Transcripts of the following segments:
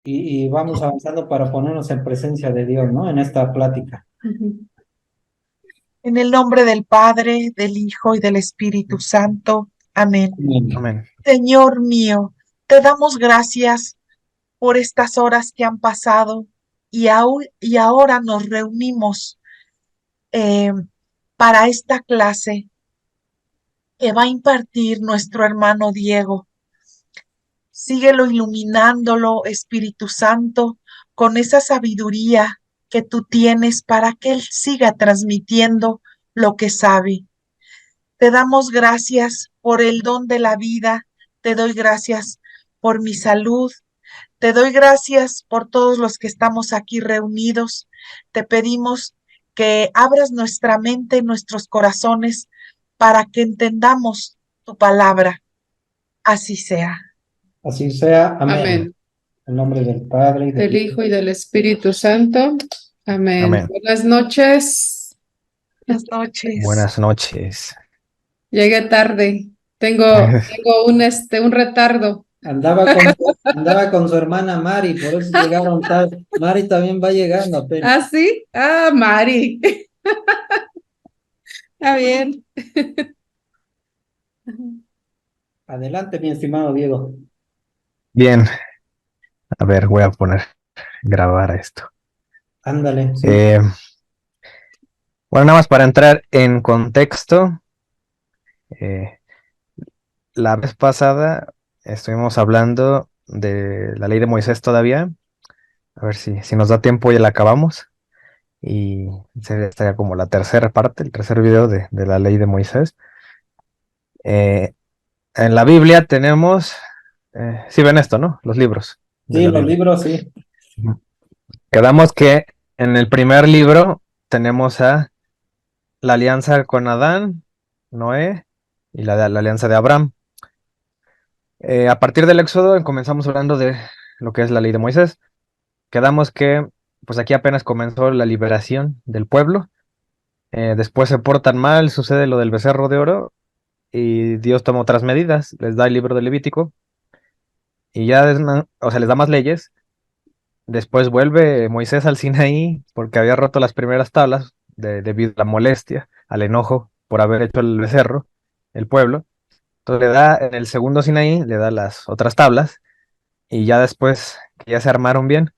y vamos avanzando para ponernos en presencia de Dios, ¿no? En esta plática. Ujú. En el nombre del Padre, del Hijo y del Espíritu Santo. Amén. Amén. Amén. Señor mío, te damos gracias por estas horas que han pasado y ahora nos reunimos eh, para esta clase que va a impartir nuestro hermano Diego. Síguelo iluminándolo, Espíritu Santo, con esa sabiduría que tú tienes para que él siga transmitiendo lo que sabe. Te damos gracias por el don de la vida, te doy gracias por mi salud, te doy gracias por todos los que estamos aquí reunidos. Te pedimos que abras nuestra mente, nuestros corazones, para que entendamos tu palabra. Así sea. Así sea. Amén. Amén. En nombre del Padre y del Del Hijo. Hijo y del Espíritu Santo. Amén. Amén. Buenas noches. Buenas noches. Buenas noches. Llegué tarde. Tengo un retardo. Andaba con su hermana Mari, por eso llegaron tarde. Mari también va llegando apenas. ¿Ah, sí? Ah, Mari. Está bien. Adelante, mi estimado Diego. Bien, a ver, voy a poner grabar esto. Ándale, sí. Bueno, nada más para entrar en contexto, eh, la vez pasada estuvimos hablando de la ley de Moisés todavía. A ver si nos da tiempo y la acabamos. Y estaría como la tercera parte, el tercer video de la ley de Moisés. Eh, en la Biblia tenemos, sí ven esto, ¿no? Los libros de Sí, la los Biblia. libros, sí. Ujú. Quedamos que en el primer libro tenemos a la alianza con Adán, Noé y la alianza de Abraham. A partir del Éxodo comenzamos hablando de lo que es la ley de Moisés. Quedamos que pues aquí apenas comenzó la liberación del pueblo. Después se portan mal, sucede lo del becerro de oro y Dios toma otras medidas, les da el libro de Levítico y ya o sea, les da más leyes. Después vuelve Moisés al Sinaí porque había roto las primeras tablas debido a la molestia, al enojo por haber hecho el becerro, el pueblo. Entonces le da en el segundo Sinaí, le da las otras tablas y ya después que ya se armaron bien,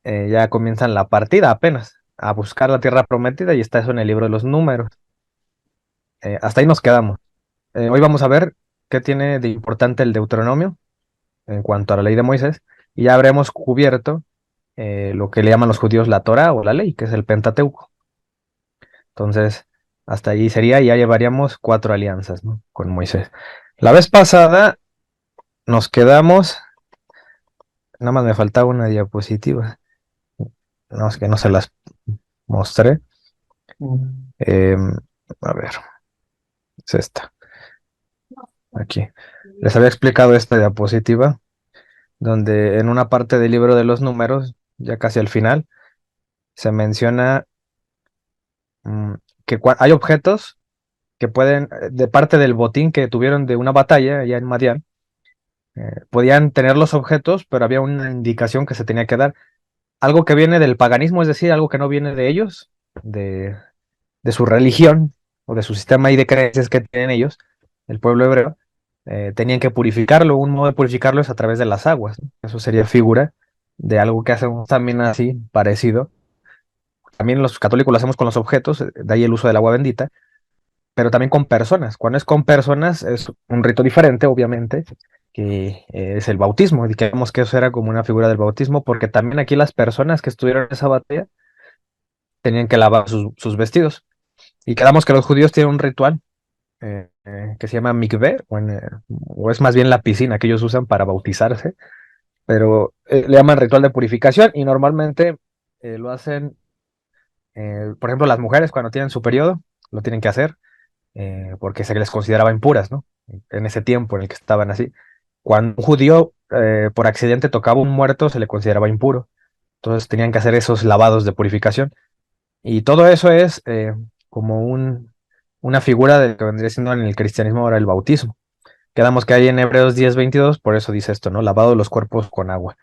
ya comienzan la partida apenas a buscar la tierra prometida y está eso en el libro de los números. Hasta ahí nos quedamos. Hoy vamos a ver qué tiene de importante el Deuteronomio en cuanto a la ley de Moisés y ya habremos cubierto lo que le llaman los judíos la Torah o la ley, que es el Pentateuco. Entonces, hasta ahí sería y ya llevaríamos 4 alianzas, ¿no? Con Moisés. La vez pasada nos quedamos, nada más me faltaba una diapositiva, no, es que no se las mostré. Mm. A ver, es esta, aquí. Les había explicado esta diapositiva, donde en una parte del libro de los números, ya casi al final, se menciona mm, que hay objetos que pueden, de parte del botín que tuvieron de una batalla allá en Madián, podían tener los objetos, pero había una indicación que se tenía que dar. Algo que viene del paganismo, es decir, algo que no viene de ellos, de su religión o de su sistema y de creencias que tienen ellos, el pueblo hebreo, tenían que purificarlo. Un modo de purificarlo es a través de las aguas, ¿no? Eso sería figura de algo que hacemos también así, parecido. También los católicos lo hacemos con los objetos, de ahí el uso del agua bendita, pero también con personas. Cuando es con personas es un rito diferente, obviamente, que es el bautismo. Y creemos que eso era como una figura del bautismo, porque también aquí las personas que estuvieron en esa batalla tenían que lavar sus vestidos. Y quedamos que los judíos tienen un ritual que se llama mikveh, o es más bien la piscina que ellos usan para bautizarse, pero le llaman ritual de purificación y normalmente lo hacen, por ejemplo, las mujeres cuando tienen su periodo, lo tienen que hacer porque se les consideraba impuras, ¿no? En ese tiempo en el que estaban así. Cuando un judío por accidente tocaba un muerto, se le consideraba impuro. Entonces tenían que hacer esos lavados de purificación. Y todo eso es como una figura de lo que vendría siendo en el cristianismo ahora el bautismo. Quedamos que hay en Hebreos 10:22, por eso dice esto, ¿no? Lavado los cuerpos con agua.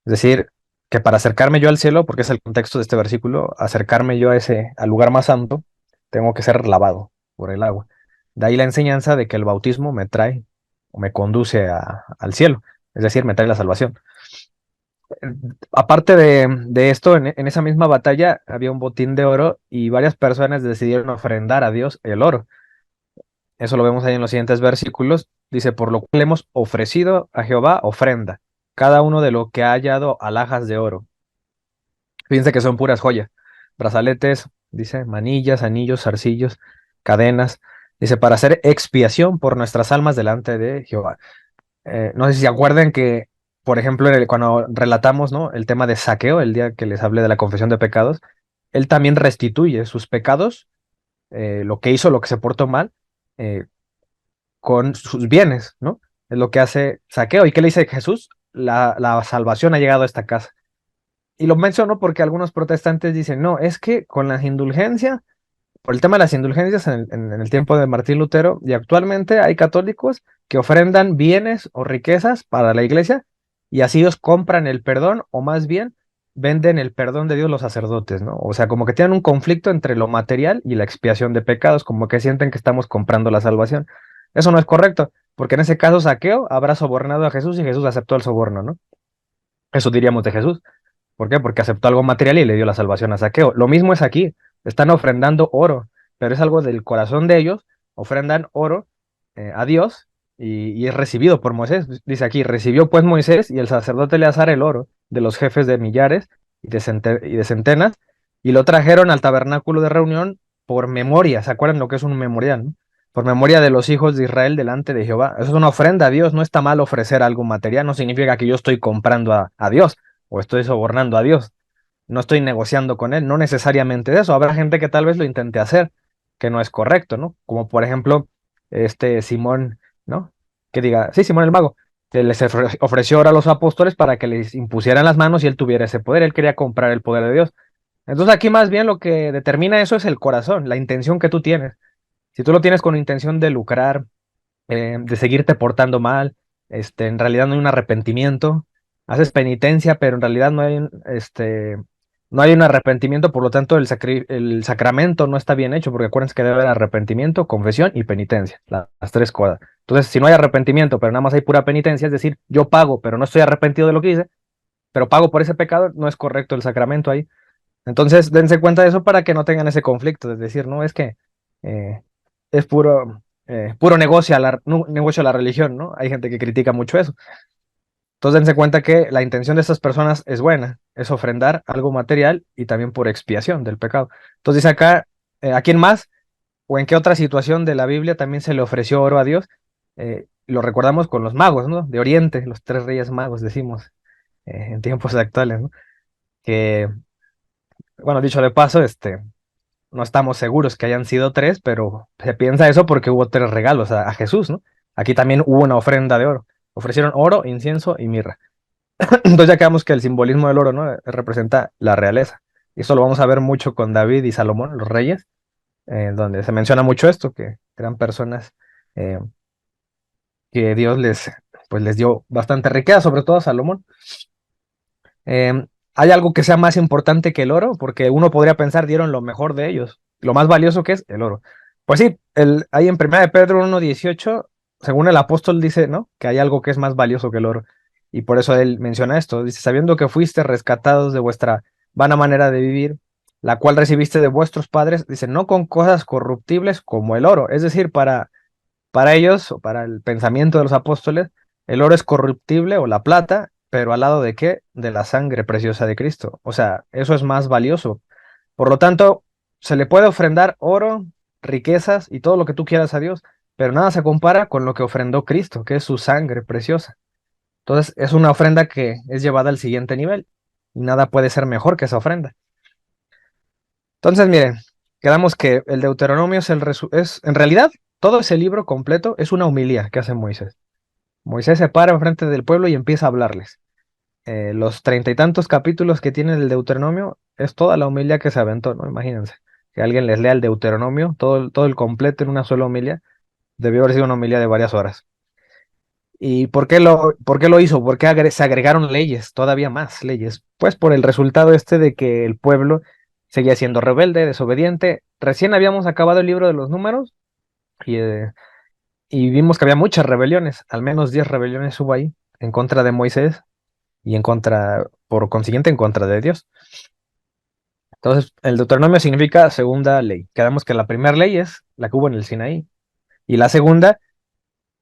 Es decir, que para acercarme yo al cielo, porque es el contexto de este versículo, acercarme yo al lugar más santo, tengo que ser lavado por el agua. De ahí la enseñanza de que el bautismo me trae o me conduce al cielo, es decir, me trae la salvación. Aparte de esto, en esa misma batalla había un botín de oro y varias personas decidieron ofrendar a Dios el oro. Eso lo vemos ahí en los siguientes versículos. Dice, por lo cual hemos ofrecido a Jehová ofrenda, cada uno de lo que ha hallado alhajas de oro. Fíjense que son puras joyas. Brazaletes, dice, manillas, anillos, zarcillos, cadenas. Dice, para hacer expiación por nuestras almas delante de Jehová. No sé si se acuerdan que, por ejemplo, cuando relatamos, ¿no?, el tema de Zaqueo, el día que les hablé de la confesión de pecados, él también restituye sus pecados, lo que hizo, lo que se portó mal, eh, con sus bienes, ¿no? Es lo que hace Zaqueo. ¿Y qué le dice Jesús? La salvación ha llegado a esta casa. Y lo menciono porque algunos protestantes dicen, no, es que con las indulgencias, por el tema de las indulgencias en el tiempo de Martín Lutero, y actualmente hay católicos que ofrendan bienes o riquezas para la iglesia y así ellos compran el perdón, o más bien venden el perdón de Dios los sacerdotes, ¿no? O sea, como que tienen un conflicto entre lo material y la expiación de pecados, como que sienten que estamos comprando la salvación. Eso no es correcto, porque en ese caso Zaqueo habrá sobornado a Jesús y Jesús aceptó el soborno, ¿no? Eso diríamos de Jesús. ¿Por qué? Porque aceptó algo material y le dio la salvación a Zaqueo. Lo mismo es aquí. Están ofrendando oro, pero es algo del corazón de ellos. Ofrendan oro a Dios y es recibido por Moisés. Dice aquí, recibió pues Moisés y el sacerdote Eleazar el oro de los jefes de millares y de centenas y lo trajeron al tabernáculo de reunión por memoria. ¿Se acuerdan lo que es un memorial, no? Por memoria de los hijos de Israel delante de Jehová. Eso es una ofrenda a Dios. No está mal ofrecer algo material. No significa que yo estoy comprando a Dios o estoy sobornando a Dios, no estoy negociando con él, no necesariamente de eso. Habrá gente que tal vez lo intente hacer, que no es correcto, ¿no? Como por ejemplo, este Simón, ¿no? Que diga, sí, Simón el mago, que les ofreció oro a los apóstoles para que les impusieran las manos y él tuviera ese poder, él quería comprar el poder de Dios. Entonces aquí más bien lo que determina eso es el corazón, la intención que tú tienes. Si tú lo tienes con intención de lucrar, de seguirte portando mal, en realidad no hay un arrepentimiento, haces penitencia, pero en realidad no hay un arrepentimiento, por lo tanto el sacramento no está bien hecho, porque acuérdense que debe haber arrepentimiento, confesión y penitencia, las tres cosas. Entonces, si no hay arrepentimiento, pero nada más hay pura penitencia, es decir, yo pago, pero no estoy arrepentido de lo que hice, pero pago por ese pecado, no es correcto el sacramento ahí. Entonces, dense cuenta de eso para que no tengan ese conflicto, es decir, no es que eh, es puro negocio negocio a la religión, ¿no? Hay gente que critica mucho eso. Entonces, dense cuenta que la intención de estas personas es buena, es ofrendar algo material y también por expiación del pecado. Entonces, dice acá, ¿a quién más o en qué otra situación de la Biblia también se le ofreció oro a Dios? Lo recordamos con los magos, ¿no? De Oriente, los tres reyes magos, decimos, en tiempos actuales, ¿no? Que, bueno, dicho de paso, no estamos seguros que hayan sido tres, pero se piensa eso porque hubo tres regalos a Jesús, ¿no? Aquí también hubo una ofrenda de oro. Ofrecieron oro, incienso y mirra. Entonces ya quedamos que el simbolismo del oro, ¿no?, representa la realeza. Y eso lo vamos a ver mucho con David y Salomón, los reyes, donde se menciona mucho esto, que eran personas eh, que Dios les dio bastante riqueza, sobre todo a Salomón. ¿Hay algo que sea más importante que el oro? Porque uno podría pensar, dieron lo mejor de ellos, lo más valioso que es el oro. Pues sí, ahí en 1 de Pedro 1:18, según el apóstol dice, ¿no?, que hay algo que es más valioso que el oro. Y por eso él menciona esto. Dice, sabiendo que fuiste rescatados de vuestra vana manera de vivir, la cual recibiste de vuestros padres, dice, no con cosas corruptibles como el oro. Es decir, para ellos, o para el pensamiento de los apóstoles, el oro es corruptible o la plata, pero al lado de qué? De la sangre preciosa de Cristo. O sea, eso es más valioso. Por lo tanto, se le puede ofrendar oro, riquezas y todo lo que tú quieras a Dios, pero nada se compara con lo que ofrendó Cristo, que es su sangre preciosa. Entonces, es una ofrenda que es llevada al siguiente nivel y nada puede ser mejor que esa ofrenda. Entonces, miren, quedamos que el Deuteronomio en realidad, todo ese libro completo es una homilía que hace Moisés. Moisés se para enfrente del pueblo y empieza a hablarles. Los 30 y tantos capítulos que tiene el Deuteronomio es toda la homilía que se aventó, ¿no? Imagínense que alguien les lea el Deuteronomio, todo el completo en una sola homilía, debió haber sido una homilía de varias horas. ¿Y por qué lo hizo? ¿Por qué se agregaron leyes, todavía más leyes? Pues por el resultado de que el pueblo seguía siendo rebelde, desobediente. Recién habíamos acabado el libro de los números y, y vimos que había muchas rebeliones, al menos 10 rebeliones hubo ahí en contra de Moisés y por consiguiente, en contra de Dios. Entonces, el Deuteronomio significa segunda ley. Quedamos que la primera ley es la que hubo en el Sinaí y la segunda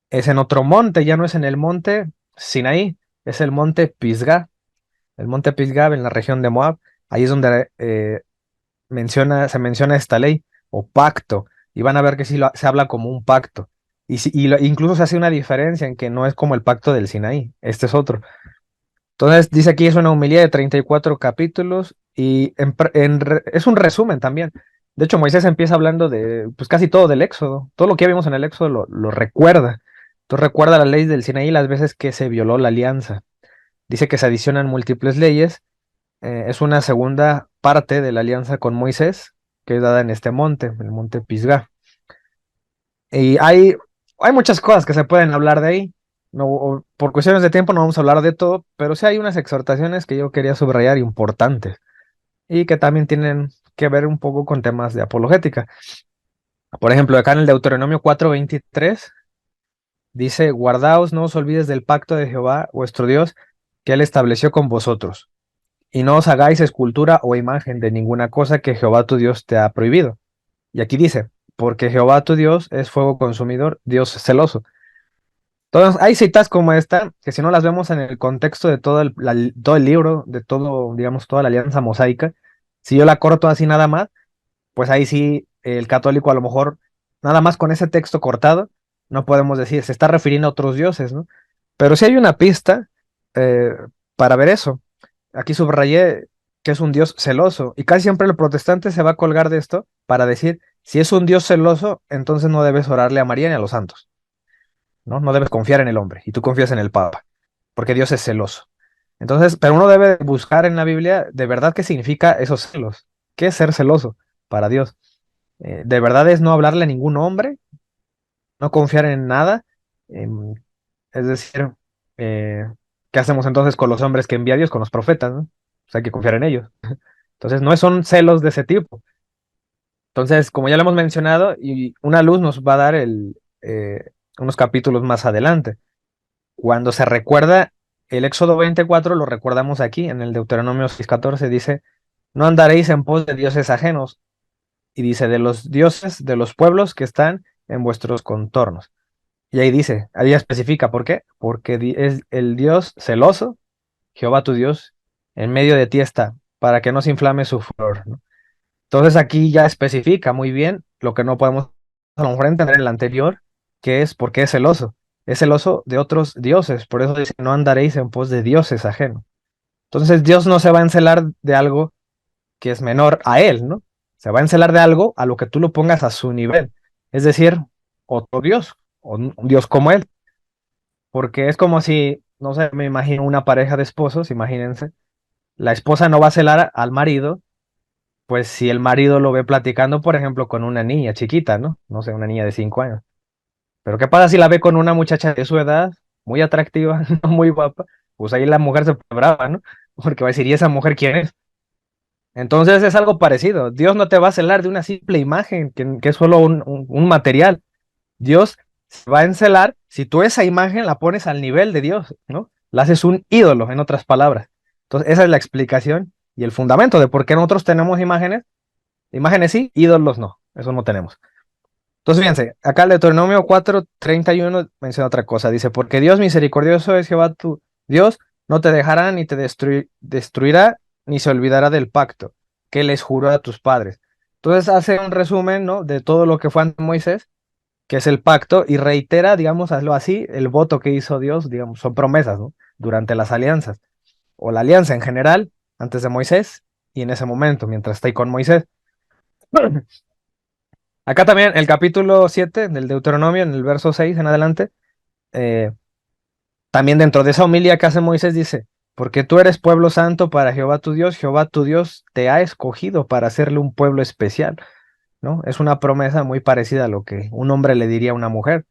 es en otro monte, ya no es en el monte Sinaí, es el monte Pisgah. El monte Pisgah en la región de Moab, ahí es donde se menciona esta ley o pacto, y van a ver que sí se habla como un pacto, incluso se hace una diferencia en que no es como el pacto del Sinaí, este es otro. Entonces dice aquí es una homilía de 34 capítulos y es un resumen también. De hecho, Moisés empieza hablando de pues casi todo del Éxodo, todo lo que ya vimos en el Éxodo lo recuerda. Entonces recuerda la ley del Sinaí las veces que se violó la alianza. Dice que se adicionan múltiples leyes, es una segunda parte de la alianza con Moisés, que es dada en este monte, el monte Pisgah. Y hay muchas cosas que se pueden hablar de ahí. No, por cuestiones de tiempo no vamos a hablar de todo, pero sí hay unas exhortaciones que yo quería subrayar importantes y que también tienen que ver un poco con temas de apologética. Por ejemplo, acá en el Deuteronomio 4:23 dice, guardaos, no os olvides del pacto de Jehová, vuestro Dios, que él estableció con vosotros. Y no os hagáis escultura o imagen de ninguna cosa que Jehová tu Dios te ha prohibido. Y aquí dice, porque Jehová tu Dios es fuego consumidor, Dios celoso. Entonces, hay citas como esta, que si no las vemos en el contexto de todo el libro, de todo, digamos, toda la alianza mosaica, si yo la corto así nada más, pues ahí sí el católico a lo mejor, nada más con ese texto cortado, no podemos decir, se está refiriendo a otros dioses, ¿no? Pero sí hay una pista eh, para ver eso. Aquí subrayé que es un Dios celoso y casi siempre el protestante se va a colgar de esto para decir, si es un Dios celoso, entonces no debes orarle a María ni a los santos, ¿no? No debes confiar en el hombre y tú confías en el Papa, porque Dios es celoso. Entonces, pero uno debe buscar en la Biblia de verdad qué significa esos celos, qué es ser celoso para Dios. De verdad es no hablarle a ningún hombre, no confiar en nada, em, es decir, eh, ¿qué hacemos entonces con los hombres que envía Dios, con los profetas, ¿no? Pues hay que confiar en ellos. Entonces, no son celos de ese tipo. Entonces, como ya lo hemos mencionado, y una luz nos va a dar unos capítulos más adelante. Cuando se recuerda el Éxodo 24, lo recordamos aquí, en el Deuteronomio 6:14, dice, no andaréis en pos de dioses ajenos, y dice, de los dioses de los pueblos que están en vuestros contornos. Y ahí dice, ahí especifica, ¿por qué? Porque es el Dios celoso, Jehová tu Dios, en medio de ti está, para que no se inflame su furor, ¿no? Entonces aquí ya especifica muy bien lo que no podemos a lo mejor entender en el anterior, que es porque es celoso. Es celoso de otros dioses, por eso dice, no andaréis en pos de dioses ajenos. Entonces Dios no se va a encelar de algo que es menor a él, ¿no? Se va a encelar de algo a lo que tú lo pongas a su nivel. Es decir, otro Dios, o un Dios como él. Porque es como si, no sé, me imagino una pareja de esposos, imagínense, la esposa no va a celar al marido, pues si el marido lo ve platicando, por ejemplo, con una niña chiquita, ¿no? No sé, una niña de 5 años. Pero ¿qué pasa si la ve con una muchacha de su edad, muy atractiva, no muy guapa? Pues ahí la mujer se pone brava, ¿no? Porque va a decir, ¿y esa mujer quién es? Entonces es algo parecido. Dios no te va a celar de una simple imagen, que es solo un material. Dios se va a encelar si tú esa imagen la pones al nivel de Dios, ¿no? La haces un ídolo, en otras palabras. Entonces, esa es la explicación y el fundamento de por qué nosotros tenemos imágenes. Imágenes sí, ídolos no. Eso no tenemos. Entonces, fíjense, acá el Deuteronomio 4:31 menciona otra cosa. Dice, porque Dios misericordioso es Jehová tu Dios, no te dejará ni te destruirá, ni se olvidará del pacto que les juró a tus padres. Entonces hace un resumen, ¿no? De todo lo que fue ante Moisés, que es el pacto, y reitera, digamos, hazlo así, el voto que hizo Dios, digamos, son promesas, ¿no? Durante las alianzas, o la alianza en general, antes de Moisés, y en ese momento, mientras está ahí con Moisés. Acá también el capítulo 7 del Deuteronomio, en el verso 6 en adelante, eh, también dentro de esa homilia que hace Moisés dice, porque tú eres pueblo santo para Jehová tu Dios te ha escogido para hacerle un pueblo especial, ¿no? Es una promesa muy parecida a lo que un hombre le diría a una mujer.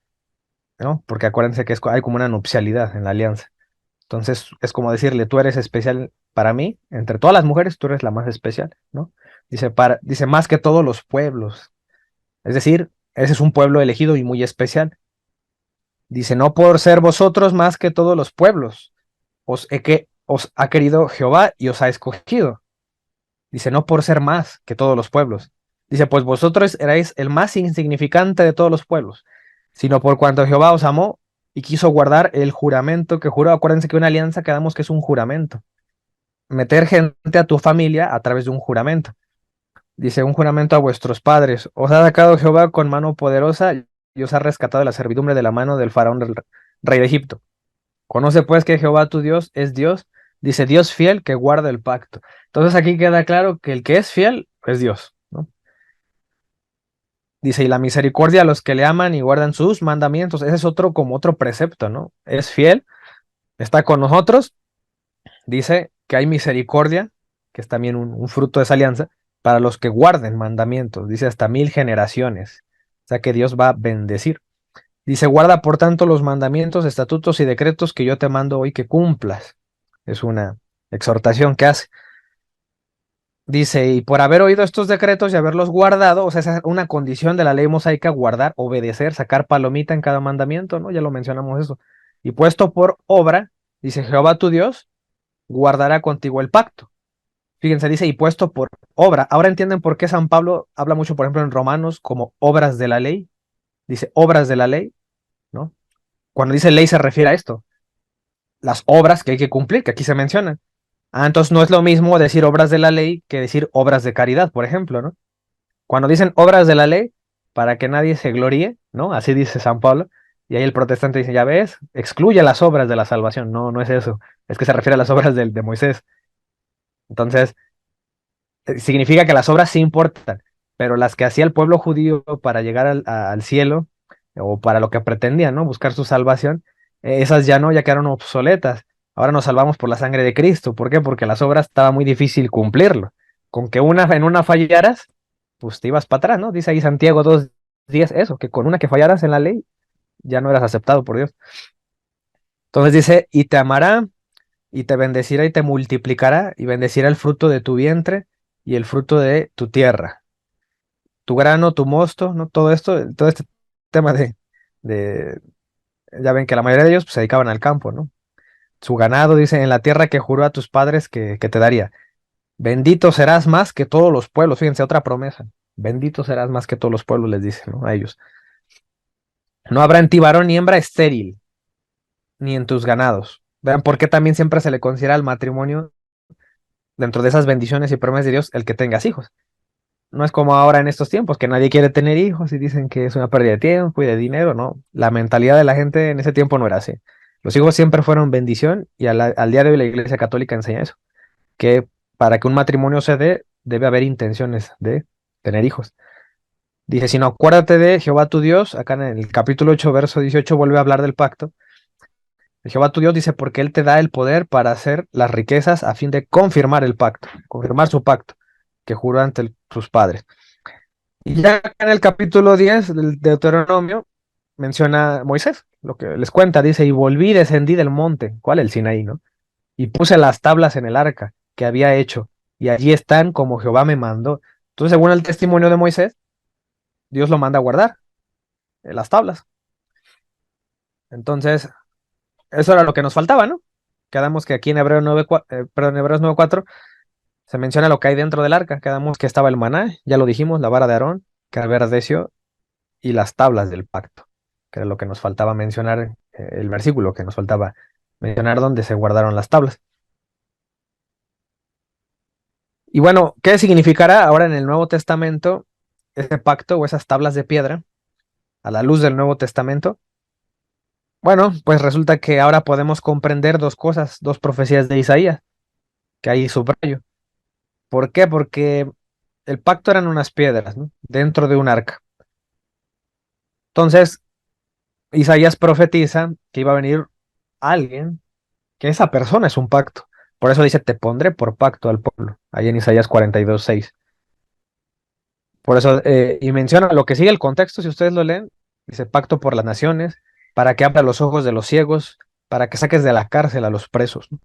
¿no? Porque acuérdense que hay como una nupcialidad en la alianza. Entonces es como decirle, tú eres especial para mí, entre todas las mujeres, tú eres la más especial, ¿no? Dice más que todos los pueblos. Es decir, ese es un pueblo elegido y muy especial. Dice, no por ser vosotros más que todos los pueblos, os ha querido Jehová y os ha escogido. Dice, no por ser más que todos los pueblos. Dice, pues vosotros erais el más insignificante de todos los pueblos, sino por cuanto Jehová os amó y quiso guardar el juramento que juró. Acuérdense que una alianza quedamos que es un juramento. Meter gente a tu familia a través de un juramento. Dice, un juramento a vuestros padres. Os ha sacado Jehová con mano poderosa y os ha rescatado de la servidumbre de la mano del faraón del rey de Egipto. Conoce pues que Jehová tu Dios es Dios. Dice, Dios fiel que guarda el pacto. Entonces aquí queda claro que el que es fiel es Dios, ¿no? Dice, y la misericordia a los que le aman y guardan sus mandamientos. Ese es otro, como otro precepto, ¿no? Es fiel, está con nosotros. Dice que hay misericordia, que es también un fruto de esa alianza, para los que guarden mandamientos. Dice hasta 1000 generaciones. O sea que Dios va a bendecir. Dice, guarda por tanto los mandamientos, estatutos y decretos que yo te mando hoy que cumplas. Es una exhortación que hace. Dice, y por haber oído estos decretos y haberlos guardado, o sea, esa es una condición de la ley mosaica, guardar, obedecer, sacar palomita en cada mandamiento, ¿no? Ya lo mencionamos eso. Y puesto por obra, dice, Jehová tu Dios guardará contigo el pacto. Fíjense, dice, y puesto por obra. Ahora entienden por qué San Pablo habla mucho, por ejemplo, en Romanos, como obras de la ley. Dice, obras de la ley, ¿no? Cuando dice ley se refiere a esto, las obras que hay que cumplir, que aquí se mencionan. Ah, entonces no es lo mismo decir obras de la ley que decir obras de caridad, por ejemplo, ¿no? Cuando dicen obras de la ley, para que nadie se gloríe, ¿no? Así dice San Pablo, y ahí el protestante dice, ya ves, excluye las obras de la salvación. No, no es eso, es que se refiere a las obras de Moisés. Entonces, significa que las obras sí importan, pero las que hacía el pueblo judío para llegar al cielo, o para lo que pretendían, ¿no? Buscar su salvación, esas ya no, ya quedaron obsoletas. Ahora nos salvamos por la sangre de Cristo. ¿Por qué? Porque las obras estaba muy difícil cumplirlo. Con que en una fallaras, pues te ibas para atrás, ¿no? Dice ahí Santiago 2:10 eso, que con una que fallaras en la ley, ya no eras aceptado por Dios. Entonces dice, y te amará, y te bendecirá y te multiplicará, y bendecirá el fruto de tu vientre y el fruto de tu tierra, tu grano, tu mosto, ¿no? Todo esto, todo este tema de ya ven que la mayoría de ellos pues, se dedicaban al campo, ¿no? Su ganado, dice, en la tierra que juró a tus padres que te daría. Bendito serás más que todos los pueblos. Fíjense, otra promesa. Bendito serás más que todos los pueblos, les dice, ¿no? A ellos. No habrá en ti varón ni hembra estéril, ni en tus ganados. Vean por qué también siempre se le considera al matrimonio, dentro de esas bendiciones y promesas de Dios, el que tengas hijos. No es como ahora en estos tiempos, que nadie quiere tener hijos y dicen que es una pérdida de tiempo y de dinero, no. La mentalidad de la gente en ese tiempo no era así. Los hijos siempre fueron bendición y al día de hoy la Iglesia Católica enseña eso, que para que un matrimonio se dé, debe haber intenciones de tener hijos. Dice, sino acuérdate de Jehová tu Dios, acá en el capítulo 8, verso 18, vuelve a hablar del pacto. Jehová tu Dios dice, porque Él te da el poder para hacer las riquezas a fin de confirmar el pacto, confirmar su pacto que juró ante sus padres. Y ya en el capítulo 10 del Deuteronomio menciona Moisés, lo que les cuenta, dice, y volví, descendí del monte, ¿cuál? El Sinaí, ¿no? Y puse las tablas en el arca que había hecho, y allí están como Jehová me mandó. Entonces, según el testimonio de Moisés, Dios lo manda a guardar, las tablas. Entonces, eso era lo que nos faltaba, ¿no? Quedamos que aquí en Hebreos 9:4 se menciona lo que hay dentro del arca. Quedamos que estaba el maná, ya lo dijimos, la vara de Aarón, que verdeció, y las tablas del pacto, que era lo que nos faltaba mencionar, el versículo que nos faltaba mencionar donde se guardaron las tablas. Y bueno, ¿qué significará ahora en el Nuevo Testamento ese pacto o esas tablas de piedra a la luz del Nuevo Testamento? Bueno, pues resulta que ahora podemos comprender dos cosas, dos profecías de Isaías, que ahí subrayo. ¿Por qué? Porque el pacto eran unas piedras, ¿no? Dentro de un arca. Entonces, Isaías profetiza que iba a venir alguien, que esa persona es un pacto. Por eso dice, te pondré por pacto al pueblo, ahí en Isaías 42:6. Por eso, y menciona lo que sigue el contexto, si ustedes lo leen, dice pacto por las naciones, para que abra los ojos de los ciegos, para que saques de la cárcel a los presos, ¿no?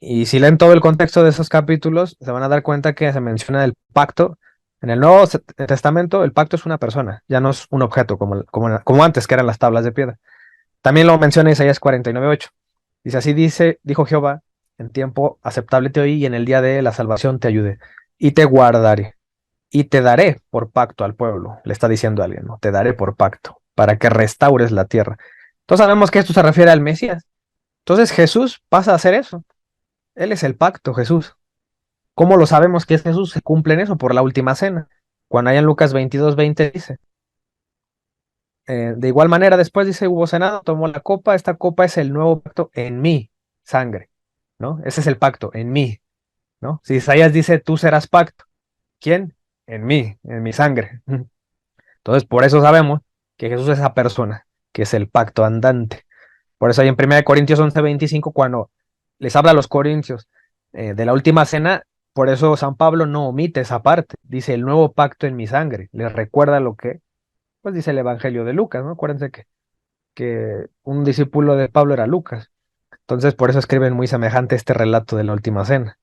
Y si leen todo el contexto de esos capítulos, se van a dar cuenta que se menciona el pacto. En el Nuevo Testamento, el pacto es una persona, ya no es un objeto como antes, que eran las tablas de piedra. También lo menciona Isaías 49:8. Dice, así dijo Jehová, en tiempo aceptable te oí y en el día de la salvación te ayudé y te guardaré y te daré por pacto al pueblo. Le está diciendo a alguien, ¿no? Te daré por pacto para que restaures la tierra. Entonces sabemos que esto se refiere al Mesías. Entonces Jesús pasa a hacer eso. Él es el pacto, Jesús. ¿Cómo lo sabemos que es Jesús? Se cumple en eso por la última cena. Cuando allá en Lucas 22:20 dice, de igual manera después dice, hubo cenado, tomó la copa, esta copa es el nuevo pacto en mi sangre, ¿no? Ese es el pacto, en mí, ¿no? Si Isaías dice, tú serás pacto, ¿quién? En mí, en mi sangre. Entonces, por eso sabemos que Jesús es esa persona, que es el pacto andante. Por eso ahí en 1 Corintios 11:25, cuando les habla a los corintios de la última cena, por eso San Pablo no omite esa parte. Dice, el nuevo pacto en mi sangre. Les recuerda lo que, pues dice el Evangelio de Lucas, ¿no? Acuérdense que un discípulo de Pablo era Lucas. Entonces, por eso escriben muy semejante este relato de la última cena.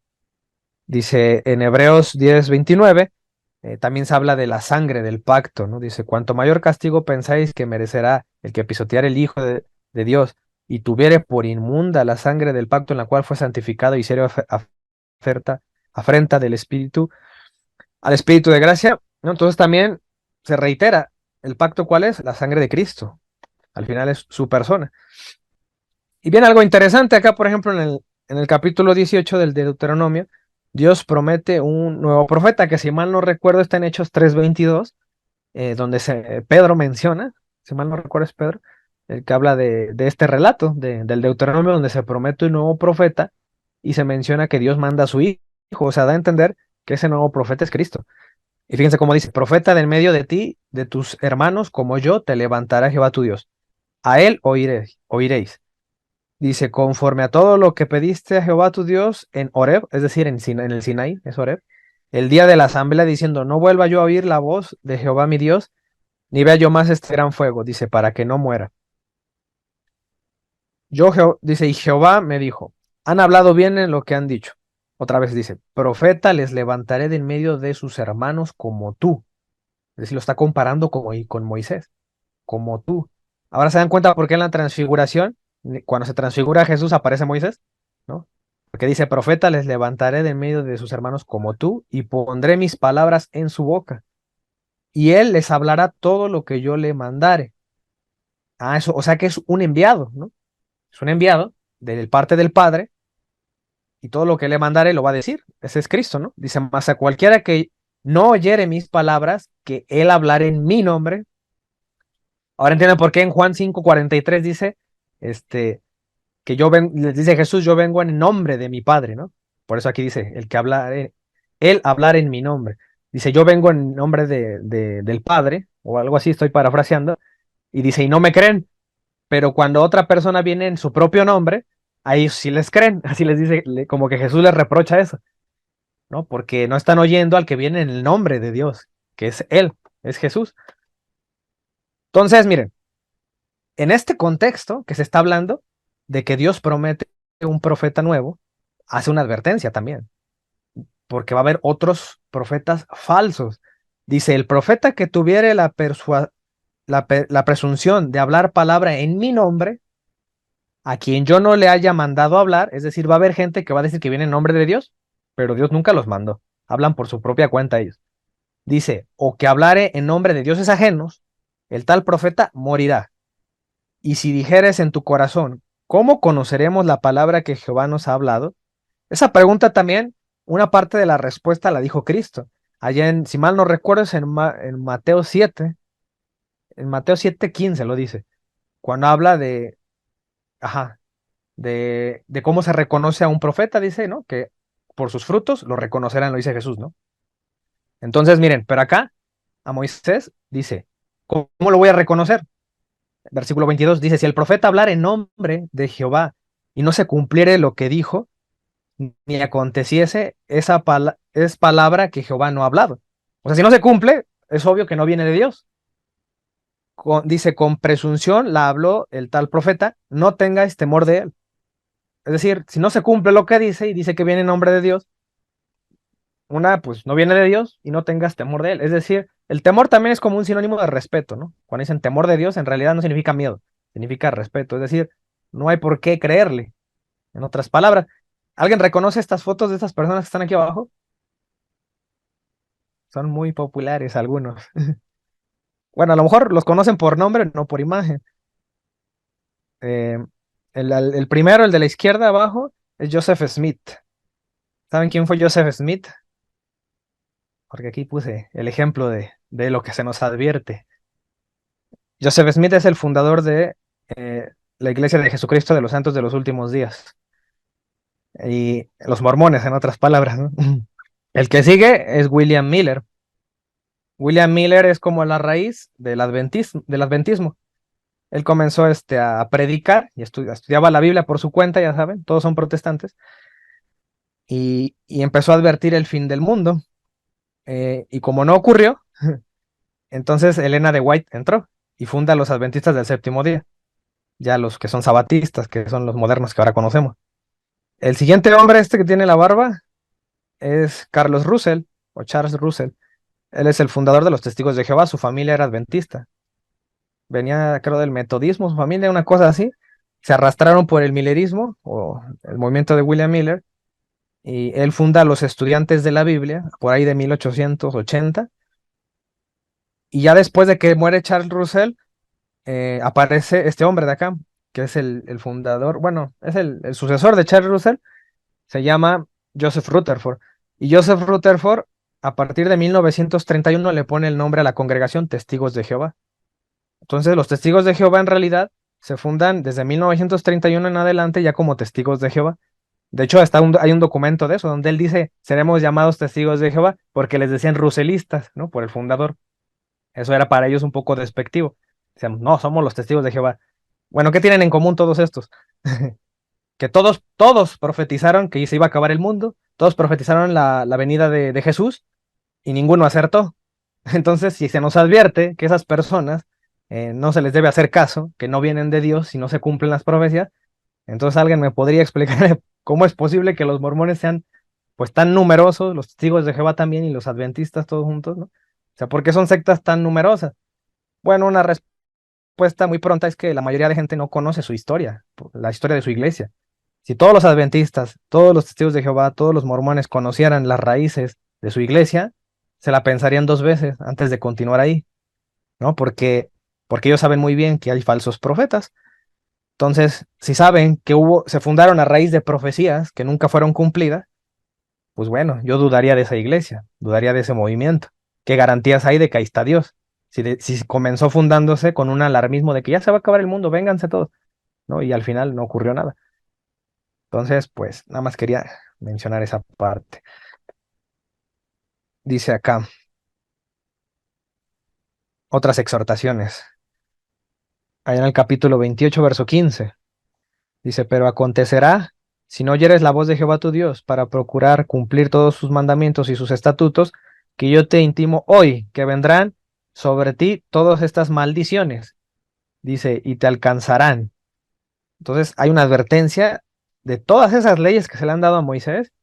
Dice en Hebreos 10:29, también se habla de la sangre del pacto, ¿no? Dice, cuanto mayor castigo pensáis que merecerá el que pisoteare el Hijo de Dios y tuviere por inmunda la sangre del pacto en la cual fue santificado y serio afrenta del Espíritu al Espíritu de gracia, ¿no? Entonces también se reitera, ¿el pacto cuál es? La sangre de Cristo. Al final es su persona. Y viene algo interesante acá, por ejemplo, en el capítulo 18 del Deuteronomio, Dios promete un nuevo profeta, que si mal no recuerdo está en Hechos 3:22, donde Pedro menciona, si mal no recuerdo es Pedro, el que habla de este relato del Deuteronomio, donde se promete un nuevo profeta y se menciona que Dios manda a su hijo, o sea, da a entender que ese nuevo profeta es Cristo. Y fíjense cómo dice, profeta del medio de ti, de tus hermanos, como yo, te levantará Jehová tu Dios. A él oiréis. Dice, conforme a todo lo que pediste a Jehová tu Dios en Horeb, es decir, en el Sinaí, es Horeb, el día de la asamblea, diciendo, no vuelva yo a oír la voz de Jehová mi Dios, ni vea yo más este gran fuego, dice, para que no muera. Dice, y Jehová me dijo, han hablado bien en lo que han dicho. Otra vez dice, profeta les levantaré de en medio de sus hermanos como tú. Es decir, lo está comparando con Moisés, como tú. Ahora se dan cuenta por qué en la transfiguración, cuando se transfigura Jesús, aparece Moisés, ¿no? Porque dice, profeta les levantaré de en medio de sus hermanos como tú, y pondré mis palabras en su boca, y él les hablará todo lo que yo le mandare. Ah, eso, o sea que es un enviado, ¿no? Es un enviado de parte del Padre, y todo lo que le mandare lo va a decir. Ese es Cristo, ¿no? Dice, más a cualquiera que no oyere mis palabras, que él hablará en mi nombre. Ahora entienden por qué en Juan 5:43 dice, que les dice Jesús, yo vengo en nombre de mi Padre, ¿no? Por eso aquí dice, él hablar en mi nombre. Dice, yo vengo en nombre del Padre, o algo así, estoy parafraseando, y dice, y no me creen, pero cuando otra persona viene en su propio nombre, ahí sí les creen, así les dice, como que Jesús les reprocha eso, ¿no? Porque no están oyendo al que viene en el nombre de Dios, que es Él, es Jesús. Entonces, miren, en este contexto que se está hablando de que Dios promete un profeta nuevo, hace una advertencia también, porque va a haber otros profetas falsos. Dice, el profeta que tuviere la presunción de hablar palabra en mi nombre, a quien yo no le haya mandado hablar, es decir, va a haber gente que va a decir que viene en nombre de Dios, pero Dios nunca los mandó, hablan por su propia cuenta ellos. Dice, o que hablare en nombre de dioses ajenos, el tal profeta morirá. Y si dijeres en tu corazón, ¿cómo conoceremos la palabra que Jehová nos ha hablado? Esa pregunta también, una parte de la respuesta la dijo Cristo. Allá si mal no recuerdo, es en Mateo 7, en Mateo 7:15 lo dice, cuando habla ajá, de cómo se reconoce a un profeta, dice, ¿no? Que por sus frutos lo reconocerán, lo dice Jesús, ¿no? Entonces, miren, pero acá a Moisés dice, ¿cómo lo voy a reconocer? Versículo 22 dice, si el profeta hablar en nombre de Jehová y no se cumpliere lo que dijo, ni aconteciese, es palabra que Jehová no ha hablado. O sea, si no se cumple, es obvio que no viene de Dios. dice, con presunción la habló el tal profeta, no tengáis temor de él. Es decir, si no se cumple lo que dice y dice que viene en nombre de Dios, pues no viene de Dios y no tengas temor de él. Es decir, el temor también es como un sinónimo de respeto, ¿no? Cuando dicen temor de Dios, en realidad no significa miedo, significa respeto. Es decir, no hay por qué creerle. En otras palabras, ¿alguien reconoce estas fotos de estas personas que están aquí abajo? Son muy populares algunos. Bueno, a lo mejor los conocen por nombre, no por imagen. Eh, el primero, el de la izquierda abajo, es Joseph Smith. ¿Saben quién fue Joseph Smith? Porque aquí puse el ejemplo de lo que se nos advierte. Joseph Smith es el fundador de la Iglesia de Jesucristo de los Santos de los Últimos Días. Y los mormones, en otras palabras, ¿no? El que sigue es William Miller. William Miller es como la raíz del adventismo. Él comenzó a predicar y estudiaba la Biblia por su cuenta, ya saben, todos son protestantes, y empezó a advertir el fin del mundo. Y como no ocurrió, entonces Elena de White entró y funda los adventistas del séptimo día, ya los que son sabatistas, que son los modernos que ahora conocemos. El siguiente hombre, que tiene la barba, es Carlos Russell, o Charles Russell. Él es el fundador de los Testigos de Jehová, su familia era adventista. Venía, creo, del metodismo, su familia, una cosa así. Se arrastraron por el millerismo, o el movimiento de William Miller, y él funda los Estudiantes de la Biblia, por ahí de 1880. Y ya después de que muere Charles Russell, aparece este hombre de acá, que es el fundador, bueno, es el sucesor de Charles Russell, se llama Joseph Rutherford. Y Joseph Rutherford, a partir de 1931, le pone el nombre a la congregación Testigos de Jehová. Entonces, los Testigos de Jehová en realidad se fundan desde 1931 en adelante ya como Testigos de Jehová. De hecho, hay un documento de eso, donde él dice, seremos llamados Testigos de Jehová, porque les decían russelistas, ¿no? Por el fundador. Eso era para ellos un poco despectivo. Decían, no, somos los Testigos de Jehová. Bueno, ¿qué tienen en común todos estos? Que todos profetizaron que se iba a acabar el mundo, todos profetizaron la venida de Jesús y ninguno acertó. Entonces, si se nos advierte que esas personas no se les debe hacer caso, que no vienen de Dios y no se cumplen las profecías, entonces alguien me podría explicar cómo es posible que los mormones sean pues tan numerosos, los testigos de Jehová también y los adventistas todos juntos, ¿no? O sea, ¿por qué son sectas tan numerosas? Bueno, una respuesta muy pronta es que la mayoría de gente no conoce su historia, la historia de su iglesia. Si todos los adventistas, todos los testigos de Jehová, todos los mormones conocieran las raíces de su iglesia, se la pensarían dos veces antes de continuar ahí, ¿no? Porque ellos saben muy bien que hay falsos profetas. Entonces, si saben que se fundaron a raíz de profecías que nunca fueron cumplidas, pues bueno, yo dudaría de esa iglesia, dudaría de ese movimiento. ¿Qué garantías hay de que ahí está Dios? Si comenzó fundándose con un alarmismo de que ya se va a acabar el mundo, vénganse todos, ¿no? Y al final no ocurrió nada. Entonces, pues nada más quería mencionar esa parte. Dice acá, otras exhortaciones. Ahí en el capítulo 28, verso 15. Dice, pero acontecerá, si no oyeres la voz de Jehová tu Dios, para procurar cumplir todos sus mandamientos y sus estatutos, que yo te intimo hoy, que vendrán sobre ti todas estas maldiciones. Dice, y te alcanzarán. Entonces hay una advertencia de todas esas leyes que se le han dado a Moisés,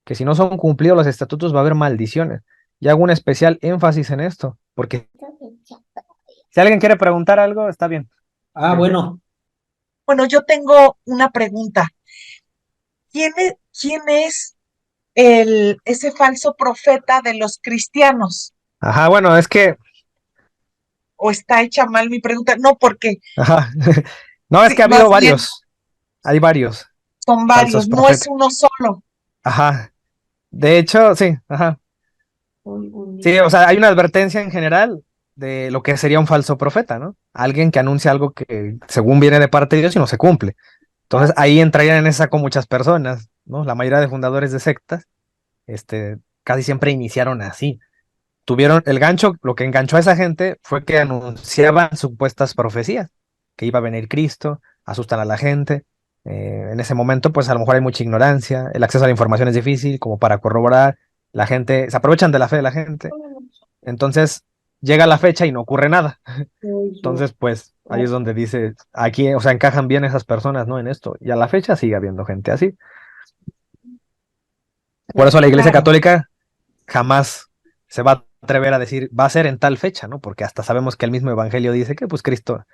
que si no son cumplidos los estatutos va a haber maldiciones. Y hago un especial énfasis en esto, porque si alguien quiere preguntar algo, está bien. Ah, bueno, Bueno, yo tengo una pregunta. ¿Quién es ese falso profeta de los cristianos? Ajá, bueno, es que, ¿O está hecha mal mi pregunta? No, porque ajá, no, es sí, que ha habido más bien varios, hay varios son falsos varios, no es profetas. uno solo. Ajá, de hecho, sí, ajá. Sí, o sea, hay una advertencia en general de lo que sería un falso profeta, ¿no? Alguien que anuncia algo que según viene de parte de Dios y no se cumple. Entonces ahí entrarían en esa con muchas personas, ¿no? La mayoría de fundadores de sectas, casi siempre iniciaron así. Tuvieron el gancho, lo que enganchó a esa gente fue que anunciaban supuestas profecías, que iba a venir Cristo, asustan a la gente. En ese momento, pues a lo mejor hay mucha ignorancia, el acceso a la información es difícil, como para corroborar, la gente, se aprovechan de la fe de la gente. Entonces, llega la fecha y no ocurre nada. Entonces, pues, ahí es donde dice, aquí, o sea, encajan bien esas personas, ¿no? En esto. Y a la fecha sigue habiendo gente así. Por eso la Iglesia Claro. Católica jamás se va a atrever a decir, va a ser en tal fecha, ¿no? Porque hasta sabemos que el mismo Evangelio dice que, pues, Cristo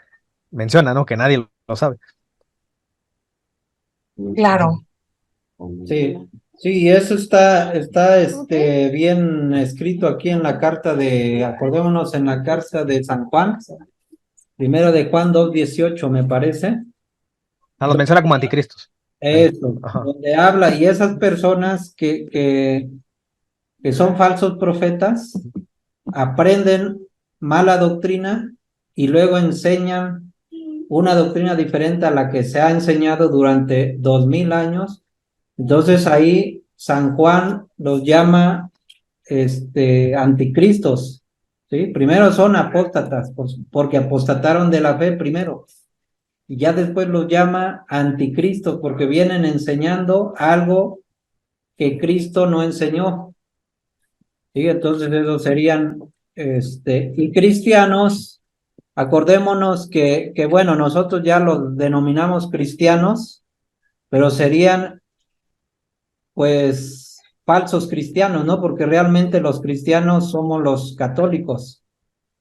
menciona, ¿no? Que nadie lo sabe. Claro. Sí, sí, y eso está bien escrito aquí en la carta acordémonos en la carta de San Juan, primero de Juan 2:18 me parece. Ah, los menciona como anticristos. Ahí. Eso, Ajá. donde habla, y esas personas que son falsos profetas, aprenden mala doctrina y luego enseñan una doctrina diferente a la que se ha enseñado durante 2000 años. Entonces ahí San Juan los llama anticristos, ¿sí? Primero son apóstatas, porque apostataron de la fe primero, y ya después los llama anticristos porque vienen enseñando algo que Cristo no enseñó, ¿sí? Entonces esos serían, y cristianos, acordémonos que bueno, nosotros ya los denominamos cristianos, pero serían pues falsos cristianos, ¿no? Porque realmente los cristianos somos los católicos,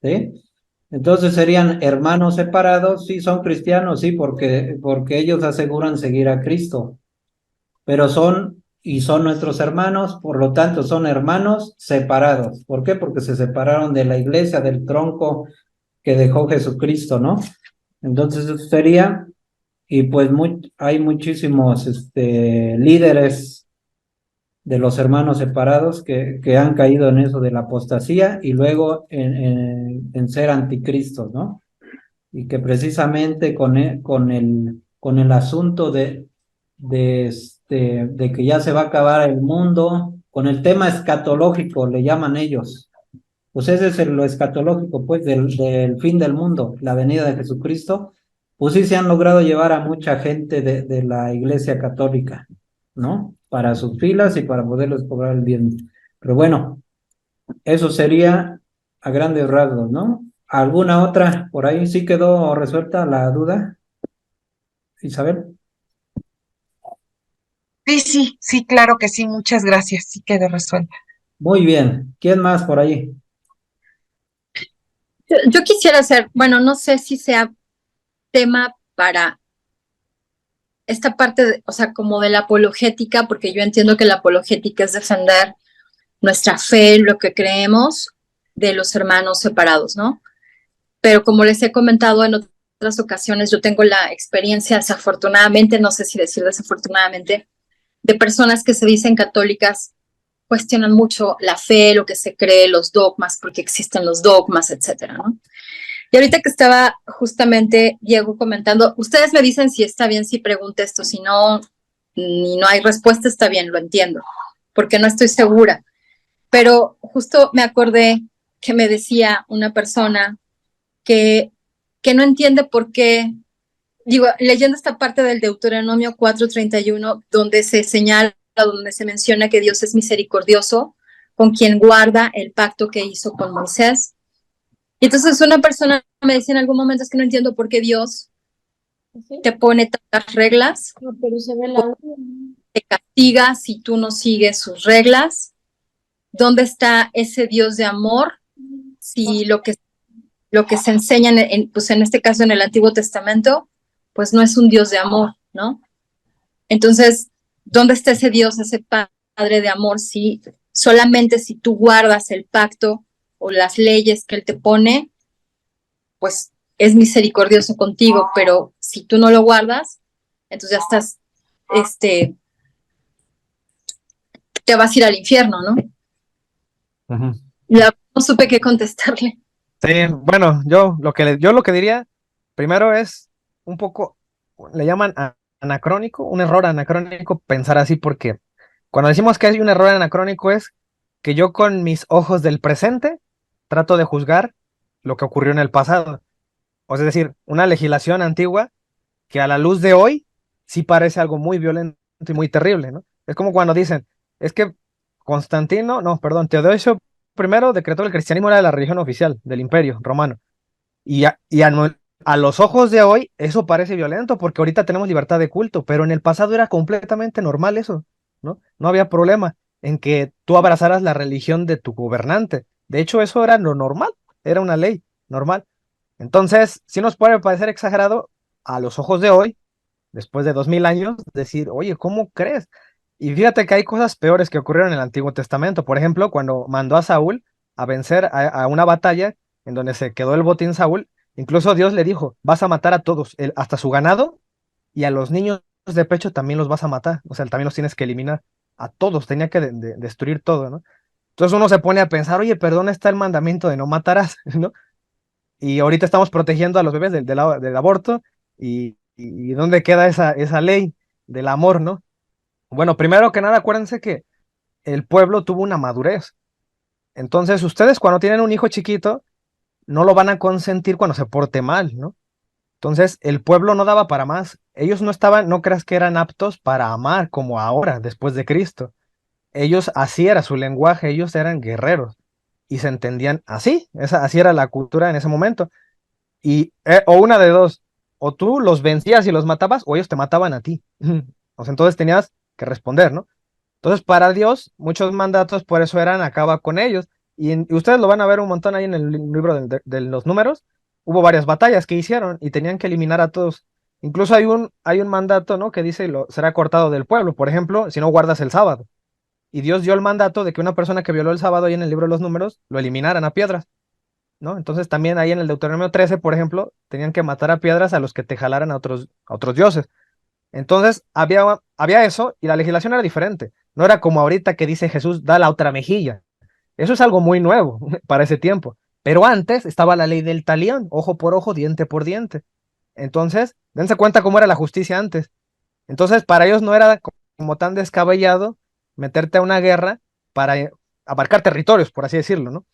¿sí? Entonces serían hermanos separados, sí, son cristianos, sí, porque ellos aseguran seguir a Cristo, pero son nuestros hermanos, por lo tanto son hermanos separados. ¿Por qué? Porque se separaron de la iglesia, del tronco que dejó Jesucristo, ¿no? Entonces eso sería, y pues hay muchísimos líderes de los hermanos separados que han caído en eso de la apostasía y luego en ser anticristos, ¿no? Y que precisamente con el asunto de que ya se va a acabar el mundo, con el tema escatológico, le llaman ellos. Pues ese es lo escatológico, pues, del fin del mundo, la venida de Jesucristo. Pues sí se han logrado llevar a mucha gente de la Iglesia Católica, ¿no? Para sus filas y para poderles cobrar el bien. Pero bueno, eso sería a grandes rasgos, ¿no? ¿Alguna otra por ahí? ¿Sí quedó resuelta la duda, Isabel? Sí, sí, sí, claro que sí. Muchas gracias. Sí quedó resuelta. Muy bien. ¿Quién más por ahí? Yo quisiera hacer, bueno, no sé si sea tema para esta parte, o sea, como de la apologética, porque yo entiendo que la apologética es defender nuestra fe, lo que creemos de los hermanos separados, ¿no? Pero como les he comentado en otras ocasiones, yo tengo la experiencia, desafortunadamente, no sé si decir desafortunadamente, de personas que se dicen católicas, cuestionan mucho la fe, lo que se cree, los dogmas, porque existen los dogmas, etcétera, ¿no? Y ahorita que estaba justamente Diego comentando, ustedes me dicen si está bien si pregunto esto, si no, ni no hay respuesta, está bien, lo entiendo, porque no estoy segura. Pero justo me acordé que me decía una persona que no entiende por qué, digo, leyendo esta parte del Deuteronomio 4:31, donde se señala, donde se menciona que Dios es misericordioso con quien guarda el pacto que hizo con Moisés. Y entonces una persona me decía en algún momento, es que no entiendo por qué Dios te pone tantas reglas, te castiga si tú no sigues sus reglas. ¿Dónde está ese Dios de amor? Si lo que se enseña, pues en este caso en el Antiguo Testamento, pues no es un Dios de amor, ¿no? Entonces, ¿dónde está ese Dios, ese Padre de amor? Si solamente si tú guardas el pacto o las leyes que Él te pone, pues es misericordioso contigo, pero si tú no lo guardas, entonces ya estás, te vas a ir al infierno, ¿no? Ujú. Ya no supe qué contestarle. Sí, bueno, yo lo que diría primero es un poco, le llaman anacrónico, un error anacrónico pensar así, porque cuando decimos que hay un error anacrónico es que yo con mis ojos del presente trato de juzgar lo que ocurrió en el pasado. O sea, es decir, una legislación antigua que a la luz de hoy sí parece algo muy violento y muy terrible, ¿no? Es como cuando dicen, es que Constantino, no, perdón, Teodosio primero decretó el cristianismo era la religión oficial del imperio romano. A los ojos de hoy eso parece violento porque ahorita tenemos libertad de culto, pero en el pasado era completamente normal eso, ¿no? No había problema en que tú abrazaras la religión de tu gobernante. De hecho, eso era lo normal, era una ley normal. Entonces, sí nos puede parecer exagerado a los ojos de hoy, después de 2000 años, decir, oye, ¿cómo crees? Y fíjate que hay cosas peores que ocurrieron en el Antiguo Testamento. Por ejemplo, cuando mandó a Saúl a vencer a una batalla en donde se quedó el botín Saúl, incluso Dios le dijo, vas a matar a todos, hasta su ganado y a los niños de pecho también los vas a matar. O sea, también los tienes que eliminar. A todos, tenía que destruir todo, ¿no? Entonces uno se pone a pensar, oye, perdón, está el mandamiento de no matarás, ¿no? Y ahorita estamos protegiendo a los bebés del aborto y ¿dónde queda esa ley del amor, ¿no? Bueno, primero que nada, acuérdense que el pueblo tuvo una madurez. Entonces, ustedes cuando tienen un hijo chiquito, no lo van a consentir cuando se porte mal, ¿no? Entonces, el pueblo no daba para más. Ellos no estaban, no creas que eran aptos para amar como ahora, después de Cristo. Ellos, así era su lenguaje, ellos eran guerreros y se entendían así. Así era la cultura en ese momento. O una de dos, o tú los vencías y los matabas, o ellos te mataban a ti. O sea, entonces tenías que responder, ¿no? Entonces, para Dios, muchos mandatos por eso eran acaba con ellos. Y ustedes lo van a ver un montón ahí en el libro de los números. Hubo varias batallas que hicieron y tenían que eliminar a todos. Incluso hay un mandato, ¿no? Que dice será cortado del pueblo. Por ejemplo, si no guardas el sábado. Y Dios dio el mandato de que una persona que violó el sábado ahí en el libro de los números lo eliminaran a piedras, ¿no? Entonces también ahí en el Deuteronomio 13, por ejemplo, tenían que matar a piedras a los que te jalaran a otros dioses. Entonces había eso y la legislación era diferente. No era como ahorita que dice Jesús, da la otra mejilla. Eso es algo muy nuevo para ese tiempo. Pero antes estaba la ley del talión, ojo por ojo, diente por diente. Entonces, dense cuenta cómo era la justicia antes. Entonces, para ellos no era como tan descabellado meterte a una guerra para abarcar territorios, por así decirlo, ¿no?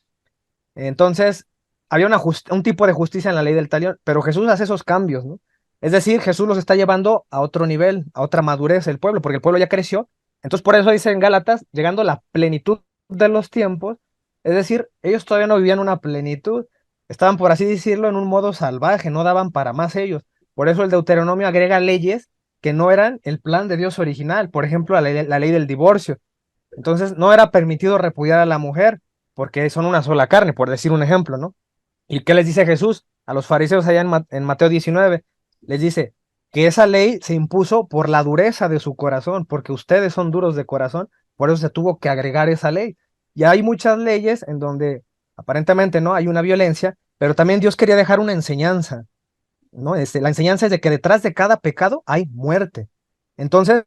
Entonces, había un tipo de justicia en la ley del talión, pero Jesús hace esos cambios, ¿no? Es decir, Jesús los está llevando a otro nivel, a otra madurez el pueblo, porque el pueblo ya creció. Entonces, por eso dice en Gálatas, llegando a la plenitud de los tiempos, es decir, ellos todavía no vivían una plenitud, estaban, por así decirlo, en un modo salvaje, no daban para más ellos. Por eso el Deuteronomio agrega leyes que no eran el plan de Dios original, por ejemplo, la ley del divorcio. Entonces, no era permitido repudiar a la mujer, porque son una sola carne, por decir un ejemplo, ¿no? ¿Y qué les dice Jesús a los fariseos allá en Mateo 19? Les dice que esa ley se impuso por la dureza de su corazón, porque ustedes son duros de corazón, por eso se tuvo que agregar esa ley. Y hay muchas leyes en donde aparentemente no hay una violencia, pero también Dios quería dejar una enseñanza, ¿no? La enseñanza es de que detrás de cada pecado hay muerte. Entonces,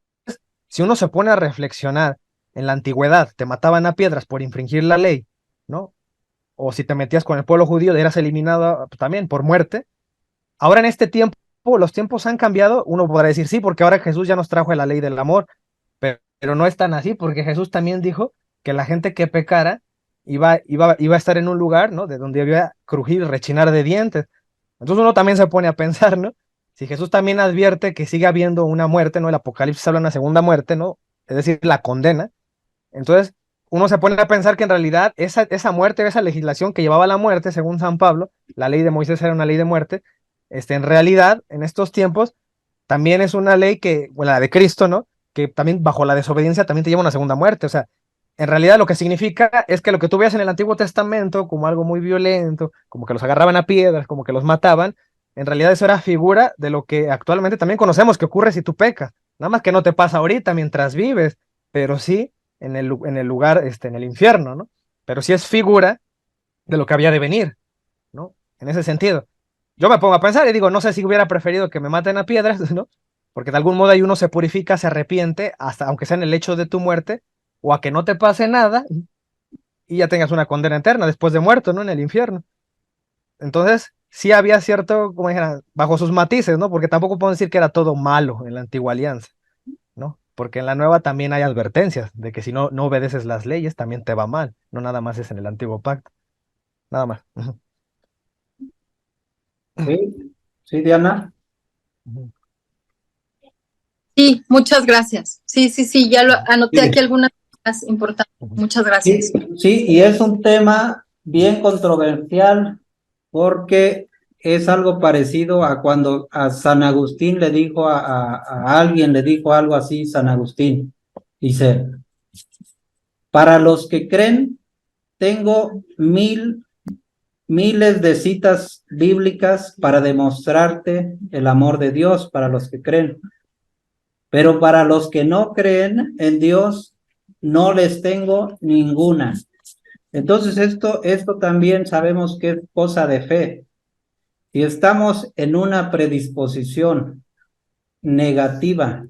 si uno se pone a reflexionar, en la antigüedad te mataban a piedras por infringir la ley, ¿no? O si te metías con el pueblo judío, eras eliminado también por muerte. Ahora en este tiempo, los tiempos han cambiado. Uno podrá decir sí, porque ahora Jesús ya nos trajo la ley del amor, pero no es tan así, porque Jesús también dijo que la gente que pecara iba a estar en un lugar, ¿no? De donde iba a crujir y rechinar de dientes. Entonces uno también se pone a pensar, ¿no? Si Jesús también advierte que sigue habiendo una muerte, ¿no? El Apocalipsis habla de una segunda muerte, ¿no? Es decir, la condena. Entonces, uno se pone a pensar que en realidad esa muerte, esa legislación que llevaba a la muerte, según San Pablo, la ley de Moisés era una ley de muerte, en realidad, en estos tiempos, también es una ley que, bueno, la de Cristo, ¿no? Que también bajo la desobediencia también te lleva a una segunda muerte. O sea, en realidad lo que significa es que lo que tú veas en el Antiguo Testamento como algo muy violento, como que los agarraban a piedras, como que los mataban, en realidad eso era figura de lo que actualmente también conocemos que ocurre si tú pecas. Nada más que no te pasa ahorita mientras vives, pero sí en el lugar, en el infierno, ¿no? Pero sí es figura de lo que había de venir, ¿no? En ese sentido. Yo me pongo a pensar y digo, no sé si hubiera preferido que me maten a piedras, ¿no? Porque de algún modo ahí uno se purifica, se arrepiente, hasta aunque sea en el hecho de tu muerte, o a que no te pase nada y ya tengas una condena eterna después de muerto, ¿no? En el infierno. Entonces, sí había cierto, como dijera, bajo sus matices, ¿no? Porque tampoco puedo decir que era todo malo en la antigua alianza, ¿no? Porque en la nueva también hay advertencias de que si no obedeces las leyes, también te va mal. No nada más es en el antiguo pacto. Nada más. Ujú. Sí, sí, Diana. Ujú. Sí, muchas gracias. Sí, sí, sí, ya lo anoté aquí Sí. algunas Es importante. Muchas gracias. Sí, y es un tema bien controversial porque es algo parecido a cuando a San Agustín le dijo a alguien, le dijo algo así, San Agustín. Dice, para los que creen, tengo miles de citas bíblicas para demostrarte el amor de Dios para los que creen. Pero para los que no creen en Dios, no les tengo ninguna. Entonces esto también sabemos que es cosa de fe. Si estamos en una predisposición negativa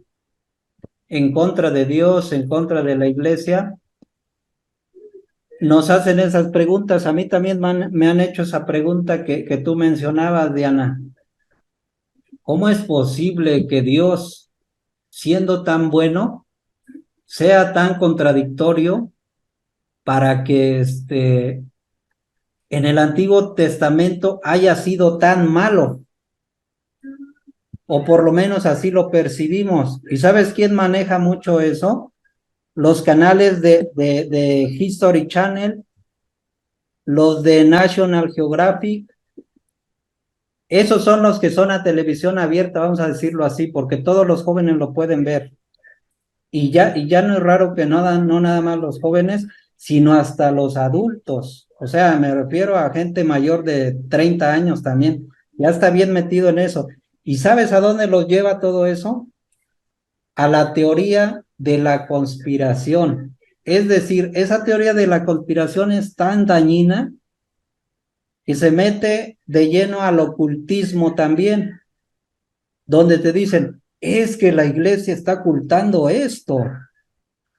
en contra de Dios, en contra de la iglesia, nos hacen esas preguntas. A mí también me han hecho esa pregunta que tú mencionabas, Diana. ¿Cómo es posible que Dios, siendo tan bueno, sea tan contradictorio para que en el Antiguo Testamento haya sido tan malo? O por lo menos así lo percibimos. ¿Y sabes quién maneja mucho eso? Los canales de History Channel, los de National Geographic. Esos son los que son a televisión abierta, vamos a decirlo así, porque todos los jóvenes lo pueden ver. Y ya no es raro que no nada más los jóvenes, sino hasta los adultos. O sea, me refiero a gente mayor de 30 años también. Ya está bien metido en eso. ¿Y sabes a dónde los lleva todo eso? A la teoría de la conspiración. Es decir, esa teoría de la conspiración es tan dañina que se mete de lleno al ocultismo también, donde te dicen, es que la iglesia está ocultando esto.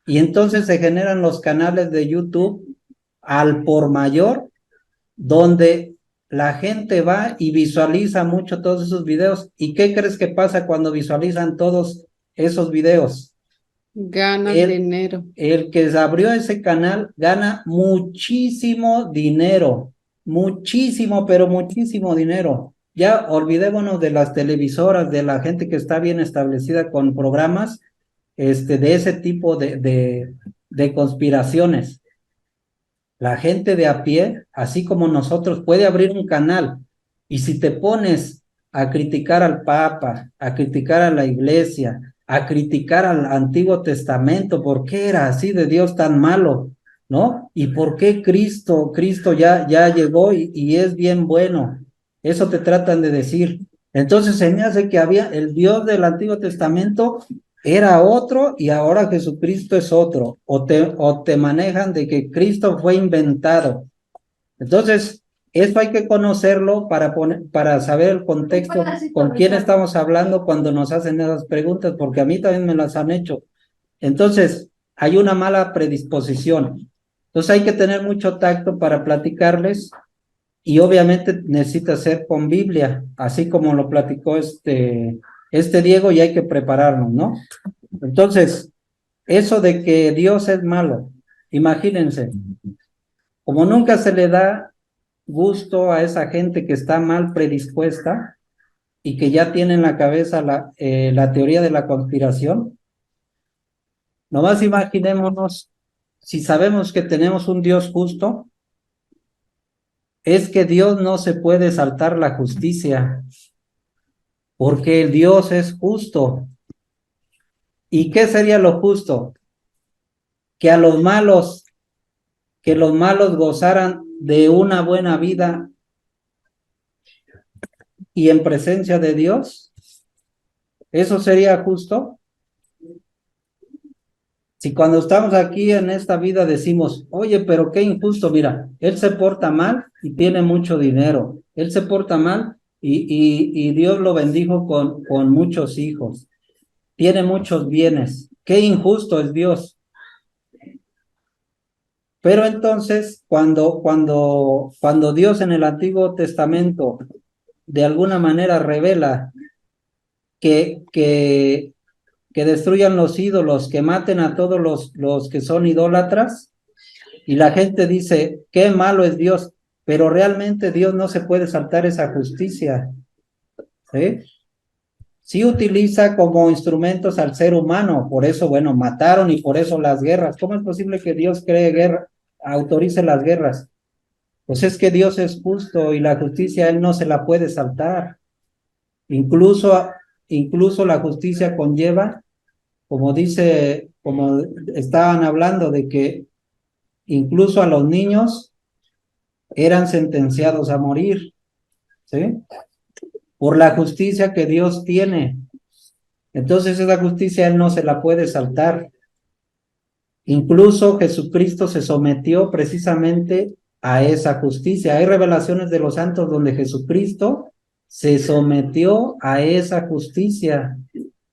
Y entonces se generan los canales de YouTube al por mayor, donde la gente va y visualiza mucho todos esos videos. ¿Y qué crees que pasa cuando visualizan todos esos videos? Ganan dinero. El que abrió ese canal gana muchísimo dinero, muchísimo, pero muchísimo dinero. Ya olvidémonos de las televisoras, de la gente que está bien establecida con programas de ese tipo de conspiraciones. La gente de a pie, así como nosotros, puede abrir un canal y si te pones a criticar al Papa, a criticar a la iglesia, a criticar al Antiguo Testamento, ¿por qué era así de Dios tan malo? ¿No? ¿Y por qué Cristo ya llegó y es bien bueno? Eso te tratan de decir. Entonces se me hace que había el Dios del Antiguo Testamento era otro y ahora Jesucristo es otro, o te manejan de que Cristo fue inventado. Entonces, esto hay que conocerlo para saber el contexto, con quién estamos hablando cuando nos hacen esas preguntas, porque a mí también me las han hecho. Entonces, hay una mala predisposición. Entonces, hay que tener mucho tacto para platicarles y obviamente necesita ser con Biblia, así como lo platicó este Diego, y hay que prepararnos, ¿no? Entonces, eso de que Dios es malo, imagínense, como nunca se le da gusto a esa gente que está mal predispuesta y que ya tiene en la cabeza la teoría de la conspiración, nomás imaginémonos, si sabemos que tenemos un Dios justo, es que Dios no se puede saltar la justicia, porque el Dios es justo. ¿Y qué sería lo justo? Que los malos gozaran de una buena vida y en presencia de Dios. ¿Eso sería justo? Si cuando estamos aquí en esta vida decimos, oye, pero qué injusto, mira, él se porta mal y tiene mucho dinero, él se porta mal y Dios lo bendijo con muchos hijos, tiene muchos bienes, qué injusto es Dios. Pero entonces, cuando Dios en el Antiguo Testamento de alguna manera revela que destruyan los ídolos, que maten a todos los que son idólatras, y la gente dice, qué malo es Dios, pero realmente Dios no se puede saltar esa justicia, ¿sí? Sí utiliza como instrumentos al ser humano, por eso, bueno, mataron y por eso las guerras. ¿Cómo es posible que Dios cree guerra, autorice las guerras? Pues es que Dios es justo y la justicia Él no se la puede saltar. Incluso la justicia conlleva, como dice, como estaban hablando de que incluso a los niños eran sentenciados a morir, ¿sí? Por la justicia que Dios tiene. Entonces esa justicia Él no se la puede saltar. Incluso Jesucristo se sometió precisamente a esa justicia. Hay revelaciones de los santos donde Jesucristo se sometió a esa justicia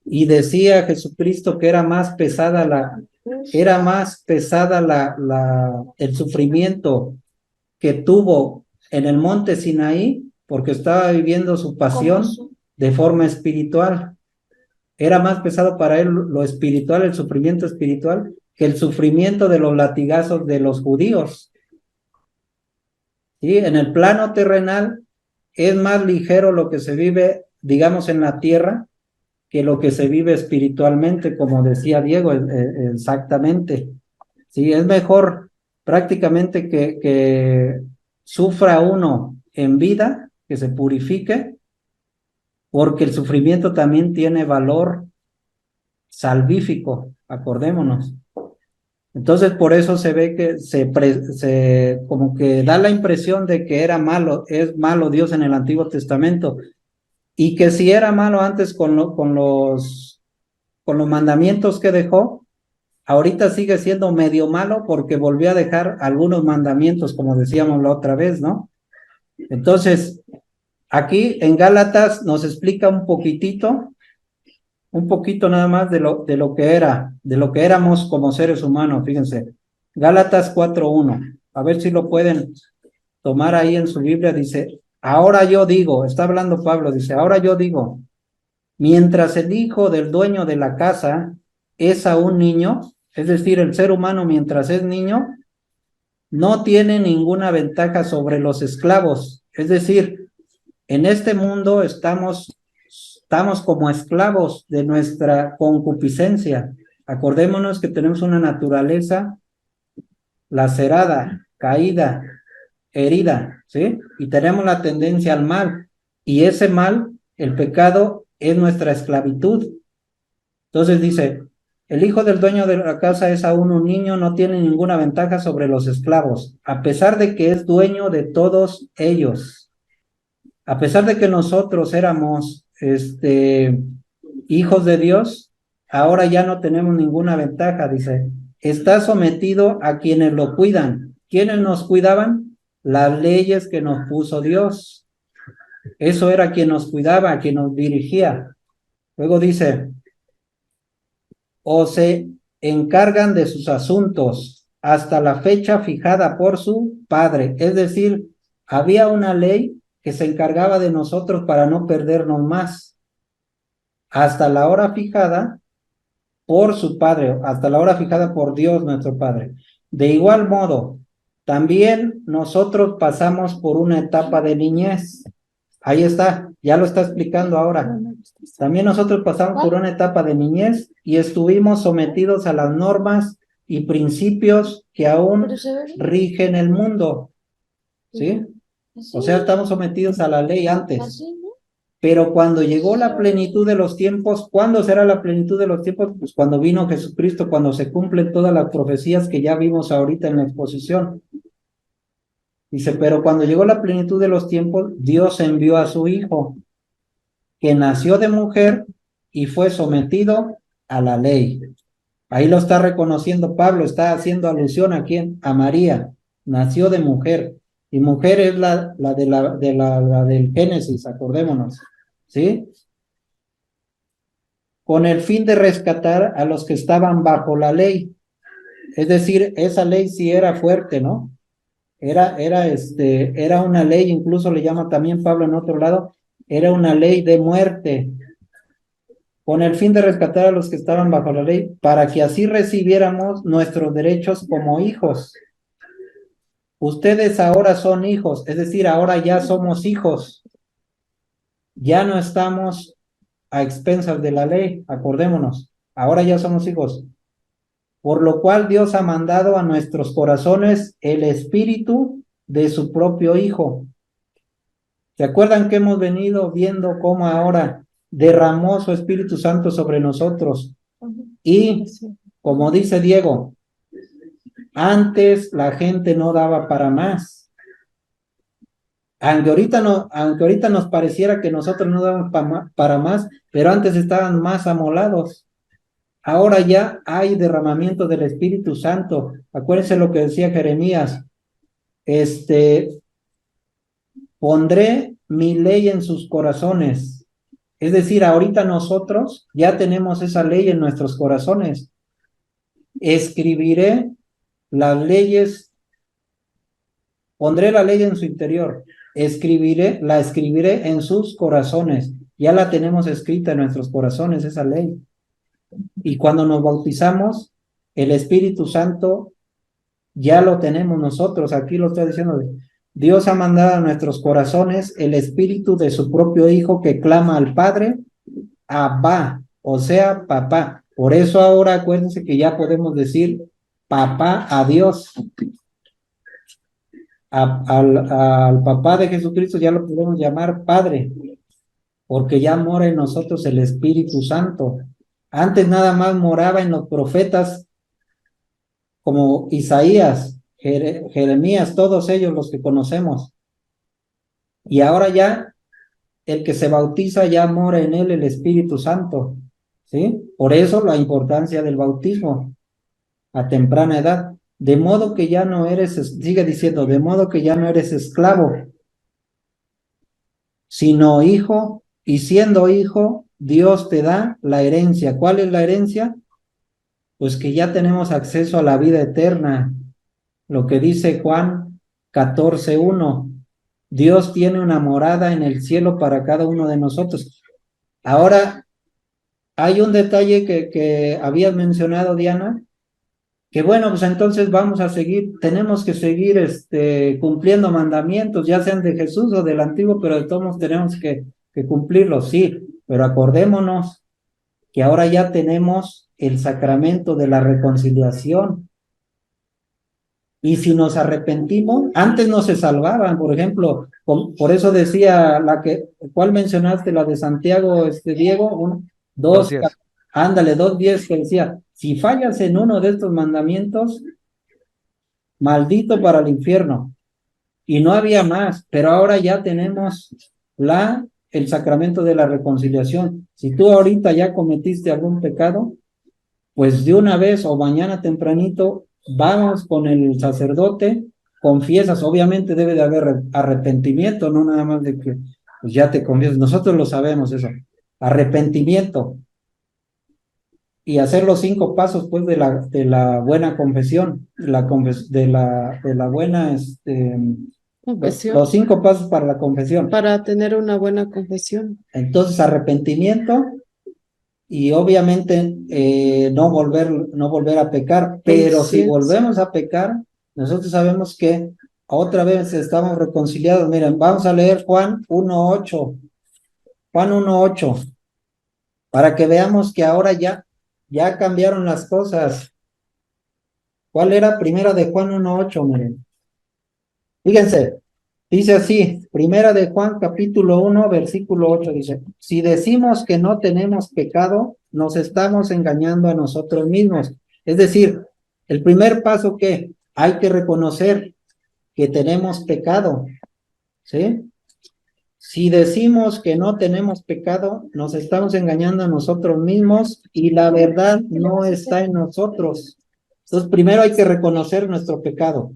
y decía Jesucristo que era más pesada el sufrimiento que tuvo en el monte Sinaí porque estaba viviendo su pasión de forma espiritual. Era más pesado para él lo espiritual, el sufrimiento espiritual, que el sufrimiento de los latigazos de los judíos. ¿Sí? En el plano terrenal es más ligero lo que se vive, digamos, en la tierra, que lo que se vive espiritualmente, como decía Diego, exactamente. Sí, es mejor prácticamente que sufra uno en vida, que se purifique, porque el sufrimiento también tiene valor salvífico, acordémonos. Entonces, por eso se ve que como que da la impresión de que era malo, es malo Dios en el Antiguo Testamento, y que si era malo antes con los mandamientos que dejó, ahorita sigue siendo medio malo porque volvió a dejar algunos mandamientos, como decíamos la otra vez, ¿no? Entonces, aquí en Gálatas nos explica un poquito nada más de lo que éramos como seres humanos, fíjense. Gálatas 4:1, a ver si lo pueden tomar ahí en su Biblia, dice, ahora yo digo, está hablando Pablo, dice, ahora yo digo, mientras el hijo del dueño de la casa es aún niño, es decir, el ser humano mientras es niño, no tiene ninguna ventaja sobre los esclavos, es decir, en este mundo estamos como esclavos de nuestra concupiscencia. Acordémonos que tenemos una naturaleza lacerada, caída, herida, ¿sí? Y tenemos la tendencia al mal. Y ese mal, el pecado, es nuestra esclavitud. Entonces dice, el hijo del dueño de la casa es aún un niño, no tiene ninguna ventaja sobre los esclavos, a pesar de que es dueño de todos ellos. A pesar de que nosotros éramos hijos de Dios, ahora ya no tenemos ninguna ventaja, dice. Está sometido a quienes lo cuidan. ¿Quiénes nos cuidaban? Las leyes que nos puso Dios. Eso era quien nos cuidaba, quien nos dirigía. Luego dice, o se encargan de sus asuntos hasta la fecha fijada por su padre. Es decir, había una ley que se encargaba de nosotros para no perdernos más. Hasta la hora fijada por su Padre, hasta la hora fijada por Dios nuestro Padre. De igual modo, también nosotros pasamos por una etapa de niñez. Ahí está, ya lo está explicando ahora. También nosotros pasamos por una etapa de niñez y estuvimos sometidos a las normas y principios que aún rigen el mundo. ¿Sí? O sea, estamos sometidos a la ley antes. Pero cuando llegó la plenitud de los tiempos, ¿cuándo será la plenitud de los tiempos? Pues cuando vino Jesucristo, cuando se cumplen todas las profecías que ya vimos ahorita en la exposición. Dice, pero cuando llegó la plenitud de los tiempos, Dios envió a su Hijo, que nació de mujer y fue sometido a la ley. Ahí lo está reconociendo Pablo, está haciendo alusión a quién, a María, nació de mujer. Y mujer es la del Génesis, acordémonos, ¿sí? Con el fin de rescatar a los que estaban bajo la ley. Es decir, esa ley sí era fuerte, ¿no? Era una ley, incluso le llama también Pablo en otro lado, era una ley de muerte. Con el fin de rescatar a los que estaban bajo la ley, para que así recibiéramos nuestros derechos como hijos. Ustedes ahora son hijos, es decir, ahora ya somos hijos. Ya no estamos a expensas de la ley, acordémonos, ahora ya somos hijos. Por lo cual Dios ha mandado a nuestros corazones el espíritu de su propio Hijo. ¿Se acuerdan que hemos venido viendo cómo ahora derramó su Espíritu Santo sobre nosotros? Y, como dice Diego, antes la gente no daba para más. Aunque ahorita nos pareciera que nosotros no damos para más, pero antes estaban más amolados. Ahora ya hay derramamiento del Espíritu Santo. Acuérdense lo que decía Jeremías. Pondré mi ley en sus corazones. Es decir, ahorita nosotros ya tenemos esa ley en nuestros corazones. Escribiré las leyes, pondré la ley en su interior. La escribiré en sus corazones. Ya la tenemos escrita en nuestros corazones, esa ley. Y cuando nos bautizamos, el Espíritu Santo ya lo tenemos nosotros. Aquí lo está diciendo. Dios ha mandado a nuestros corazones el Espíritu de su propio Hijo que clama al Padre, Abba, o sea, papá. Por eso ahora acuérdense que ya podemos decir papá a Dios. Al papá de Jesucristo ya lo podemos llamar Padre, porque ya mora en nosotros el Espíritu Santo. Antes nada más moraba en los profetas como Isaías, Jeremías, todos ellos los que conocemos. Y ahora ya el que se bautiza ya mora en él el Espíritu Santo, ¿sí? Por eso la importancia del bautismo a temprana edad. De modo que ya no eres, sigue diciendo, de modo que ya no eres esclavo, sino hijo, y siendo hijo, Dios te da la herencia. ¿Cuál es la herencia? Pues que ya tenemos acceso a la vida eterna. Lo que dice Juan 14:1. Dios tiene una morada en el cielo para cada uno de nosotros. Ahora, hay un detalle que habías mencionado, Diana, que bueno, pues entonces vamos a seguir, tenemos que seguir cumpliendo mandamientos, ya sean de Jesús o del Antiguo, pero de todos modos tenemos que cumplirlos, sí, pero acordémonos que ahora ya tenemos el sacramento de la reconciliación. Y si nos arrepentimos, antes no se salvaban, por ejemplo, por eso decía ¿cuál mencionaste? La de Santiago, Diego, 2:10. Ándale, 2:10, que decía, si fallas en uno de estos mandamientos, maldito para el infierno. Y no había más, pero ahora ya tenemos el sacramento de la reconciliación. Si tú ahorita ya cometiste algún pecado, pues de una vez o mañana tempranito vamos con el sacerdote, confiesas, obviamente debe de haber arrepentimiento, no nada más de que pues ya te confiesas, nosotros lo sabemos eso, arrepentimiento y hacer los 5 pasos pues de la buena confesión, de la buena Confesión. los 5 pasos para la confesión. Para tener una buena confesión. Entonces arrepentimiento y obviamente no volver a pecar, pero si volvemos a pecar, nosotros sabemos que otra vez estamos reconciliados. Miren, vamos a leer Juan 1:8, Juan 1:8, para que veamos que ahora ya cambiaron las cosas. ¿Cuál era? Primera de Juan 1:8, miren. Fíjense, dice así, Primera de Juan capítulo 1, versículo 8, dice, si decimos que no tenemos pecado, nos estamos engañando a nosotros mismos. Es decir, el primer paso que hay que reconocer que tenemos pecado, ¿sí? Si decimos que no tenemos pecado, nos estamos engañando a nosotros mismos y la verdad no está en nosotros. Entonces, primero hay que reconocer nuestro pecado.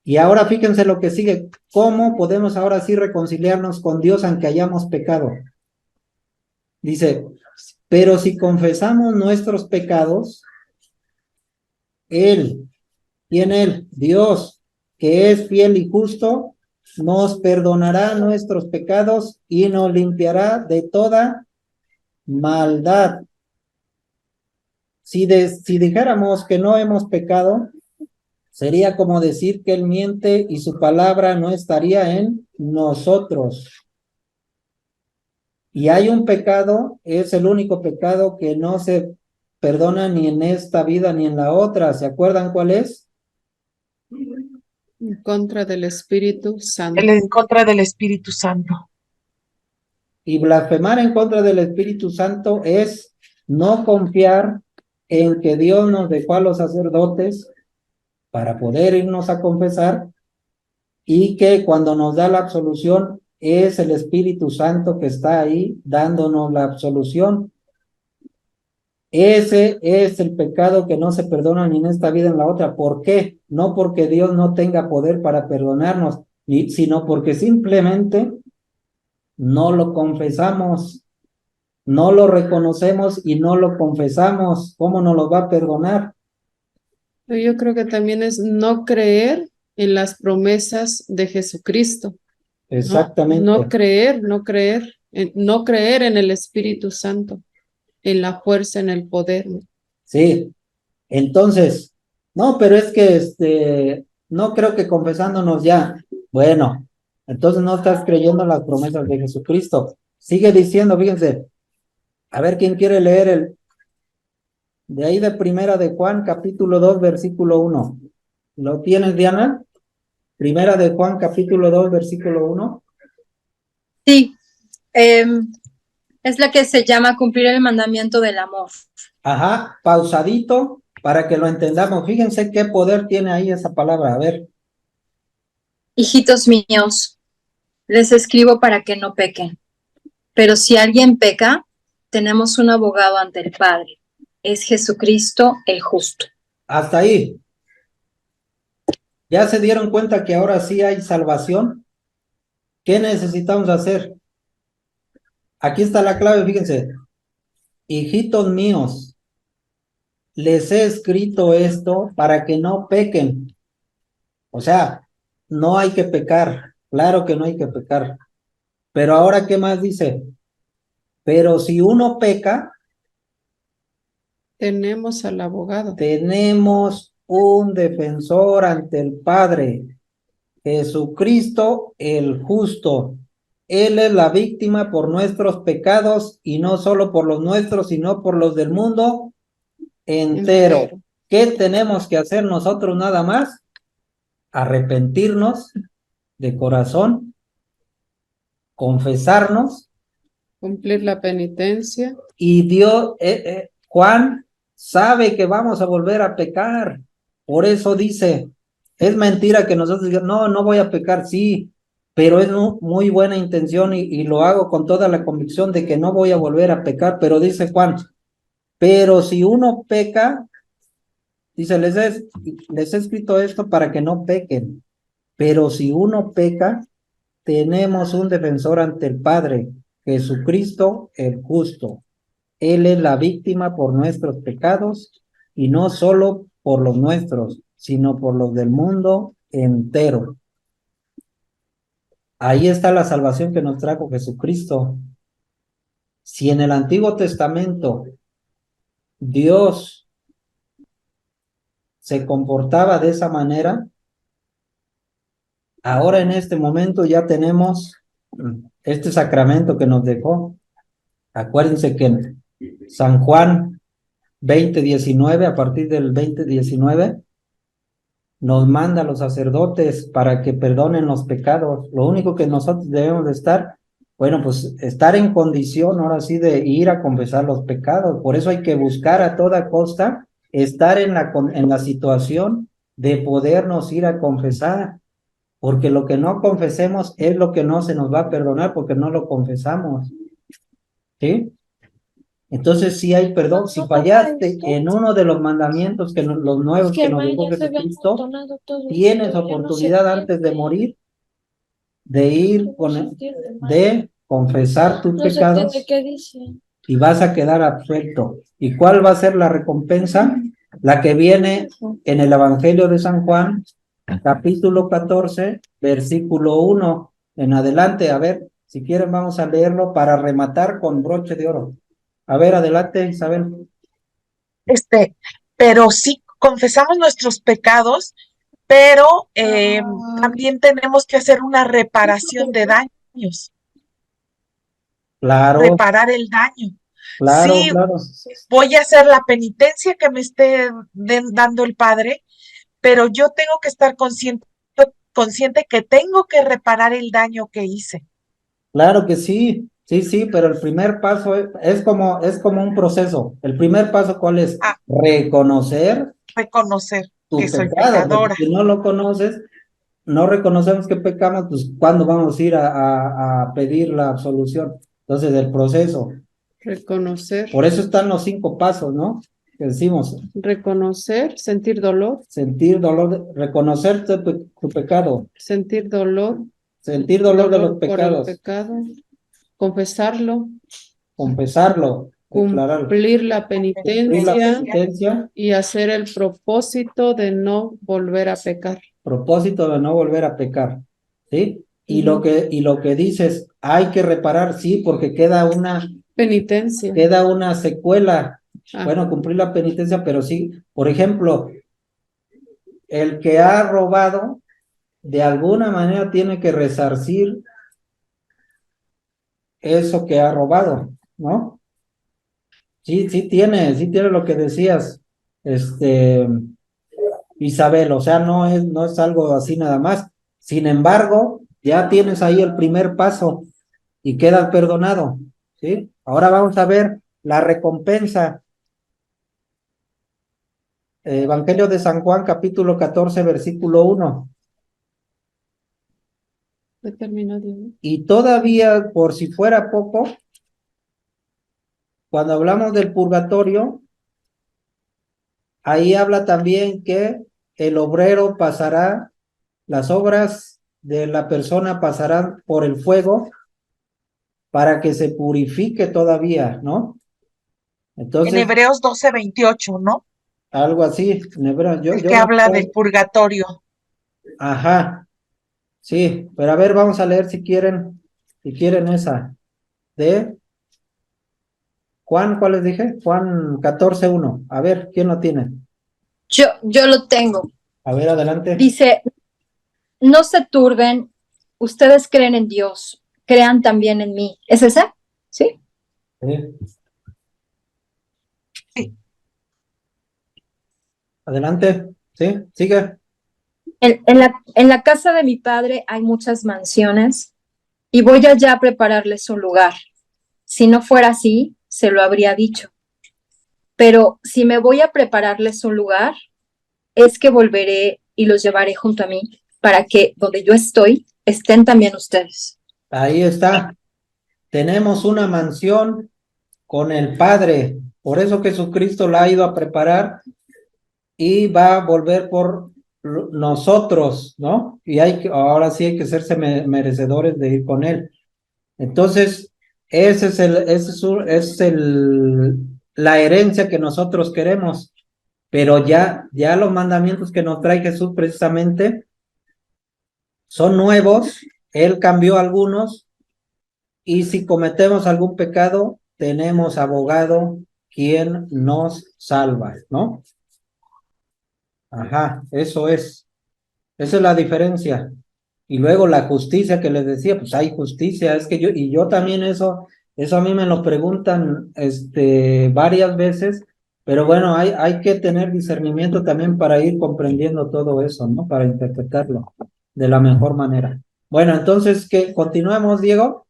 Y ahora fíjense lo que sigue. ¿Cómo podemos ahora sí reconciliarnos con Dios aunque hayamos pecado? Dice, pero si confesamos nuestros pecados, Él, ¿quién Él? Dios, que es fiel y justo, nos perdonará nuestros pecados y nos limpiará de toda maldad. Si dijéramos que no hemos pecado, sería como decir que Él miente y su palabra no estaría en nosotros. Y hay un pecado, es el único pecado que no se perdona ni en esta vida ni en la otra. ¿Se acuerdan cuál es? En contra del Espíritu Santo. El en contra del Espíritu Santo. Y blasfemar en contra del Espíritu Santo es no confiar en que Dios nos dejó a los sacerdotes para poder irnos a confesar y que cuando nos da la absolución es el Espíritu Santo que está ahí dándonos la absolución. Ese es el pecado que no se perdona ni en esta vida ni en la otra. ¿Por qué? No porque Dios no tenga poder para perdonarnos, sino porque simplemente no lo confesamos, no lo reconocemos y no lo confesamos. ¿Cómo nos lo va a perdonar? Pero yo creo que también es no creer en las promesas de Jesucristo. Exactamente. No creer en el Espíritu Santo, en la fuerza, en el poder. Sí. Entonces, no, pero es que no creo que confesándonos ya. Bueno, entonces no estás creyendo en las promesas de Jesucristo. Sigue diciendo, fíjense, a ver quién quiere leer de ahí de Primera de Juan, capítulo 2, versículo 1. ¿Lo tienes, Diana? Primera de Juan, capítulo 2, versículo 1. Sí, es la que se llama cumplir el mandamiento del amor. Ajá, pausadito para que lo entendamos. Fíjense qué poder tiene ahí esa palabra. A ver, Hijitos míos, les escribo para que no pequen. Pero si alguien peca, tenemos un abogado ante el Padre. Es Jesucristo el justo. hasta ahí. ¿Ya se dieron cuenta que ahora sí hay salvación? ¿Qué necesitamos hacer? Aquí está la clave, fíjense. Hijitos míos, les he escrito esto para que no pequen. O sea, no hay que pecar. Claro que no hay que pecar. Pero ahora, ¿qué más dice? Pero si uno peca, Tenemos al abogado. tenemos un defensor ante el Padre, Jesucristo el justo. Él es la víctima por nuestros pecados y no solo por los nuestros, sino por los del mundo entero. ¿Qué tenemos que hacer nosotros nada más? Arrepentirnos de corazón, confesarnos, Cumplir la penitencia. y Dios, Juan sabe que vamos a volver a pecar. Por eso dice, es mentira que nosotros digamos, no voy a pecar, sí, pero es muy buena intención y lo hago con toda la convicción de que no voy a volver a pecar. Pero dice Juan, pero si uno peca, dice, les he escrito esto para que no pequen, pero si uno peca, tenemos un defensor ante el Padre, Jesucristo el justo. Él es la víctima por nuestros pecados y no solo por los nuestros, sino por los del mundo entero. Ahí está la salvación que nos trajo Jesucristo. Si en el Antiguo Testamento Dios se comportaba de esa manera, ahora en este momento ya tenemos este sacramento que nos dejó. Acuérdense que en San Juan 20:19, a partir del 20:19, nos manda a los sacerdotes para que perdonen los pecados. Lo único que nosotros debemos de estar, bueno, pues estar en condición ahora sí de ir a confesar los pecados. Por eso hay que buscar a toda costa estar en la situación de podernos ir a confesar, porque lo que no confesemos es lo que no se nos va a perdonar porque no lo confesamos. ¿Sí? Entonces sí hay perdón. Si fallaste en uno de los mandamientos los nuevos que nos dejó Jesucristo, tienes oportunidad antes de morir de ir de confesar tus pecados y vas a quedar absuelto. ¿Y cuál va a ser la recompensa? La que viene en el Evangelio de San Juan, capítulo 14, versículo 1 en adelante. A ver, si quieren vamos a leerlo para rematar con broche de oro. A ver, adelante, Isabel. Pero sí confesamos nuestros pecados, pero también tenemos que hacer una reparación de daños. Claro, reparar el daño. claro, Sí, claro. voy a hacer la penitencia que me esté dando el Padre, pero yo tengo que estar consciente que tengo que reparar el daño que hice. Claro que sí, sí, sí, pero el primer paso es como un proceso. El primer paso, ¿cuál es? A Reconocer reconocer que tu soy pecado, porque pecadora. si no lo conoces, no reconocemos que pecamos, pues ¿cuándo vamos a ir a pedir la absolución? Entonces, el proceso. Reconocer, Por eso están los 5 pasos, ¿no? Que decimos, reconocer, sentir dolor, sentir dolor, reconocer tu pecado, sentir dolor, sentir dolor de los dolor por el pecados, pecado, confesarlo, confesarlo, declararlo, cumplir la cumplir la penitencia penitencia, y hacer el propósito de no volver a pecar. propósito de no volver a pecar, ¿sí? Ujú. Y lo que dices, hay que reparar, sí, porque Penitencia. queda una secuela. Ah, Bueno, cumplir la penitencia, pero sí, por ejemplo, el que ha robado, de alguna manera tiene que resarcir eso que ha robado, ¿no? Sí, sí tiene lo que decías, este, Isabel, o sea, no es algo así nada más. Sin embargo, ya tienes ahí el primer paso y quedas perdonado, ¿sí? Ahora vamos a ver la recompensa. Evangelio de San Juan, capítulo 14, versículo 1. ya terminó, Dios. Y todavía, por si fuera poco, cuando hablamos del purgatorio, ahí habla también que el obrero pasará, las obras de la persona pasarán por el fuego para que se purifique todavía, ¿no? En Entonces, Hebreos 12:28, ¿no? algo así, en hebreo, El yo que no habla del sé, purgatorio. ajá, sí, pero a ver, vamos a leer si quieren esa, de Juan, ¿cuál les dije? Juan 14:1, a ver, ¿quién lo tiene? Yo lo tengo. A ver, adelante. Dice, no se turben, ustedes creen en Dios, crean también en mí. ¿Es ese? ¿Sí? Sí, Sí, adelante, sí, sigue. En la casa de mi padre hay muchas mansiones y voy allá a prepararles un lugar. Si no fuera así, se lo habría dicho. Pero si me voy a prepararles un lugar, es que volveré y los llevaré junto a mí para que donde yo estoy estén también ustedes. Ahí está. Tenemos una mansión con el Padre. Por eso Jesucristo la ha ido a preparar y va a volver por nosotros, ¿no? Y ahora sí hay que serse merecedores de ir con Él. Entonces, la herencia que nosotros queremos. Pero ya los mandamientos que nos trae Jesús precisamente son nuevos. Él cambió algunos. Y si cometemos algún pecado, tenemos abogado quien nos salva, ¿no? Ajá, eso es. Esa es la diferencia. Y luego la justicia que les decía, pues hay justicia, es que yo también eso a mí me lo preguntan, varias veces, pero bueno, hay que tener discernimiento también para ir comprendiendo todo eso, ¿no? Para interpretarlo de la mejor manera. Bueno, entonces, ¿qué? ¿Continuamos, Diego?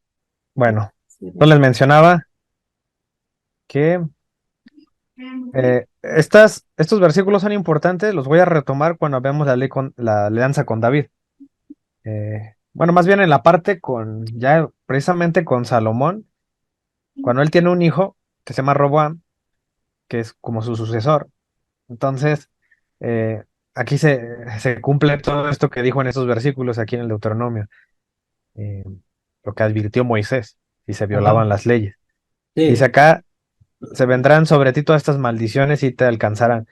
Bueno, yo les mencionaba que estos versículos son importantes, los voy a retomar cuando veamos la alianza con David. Bueno, más bien en la parte ya precisamente con Salomón, cuando él tiene un hijo que se llama Roboam, que es como su sucesor. Entonces, eh, aquí se cumple todo esto que dijo en estos versículos aquí en el Deuteronomio, eh, lo que advirtió Moisés, si se Ajá, violaban las leyes. Dice sí, acá, se vendrán sobre ti todas estas maldiciones y te alcanzarán.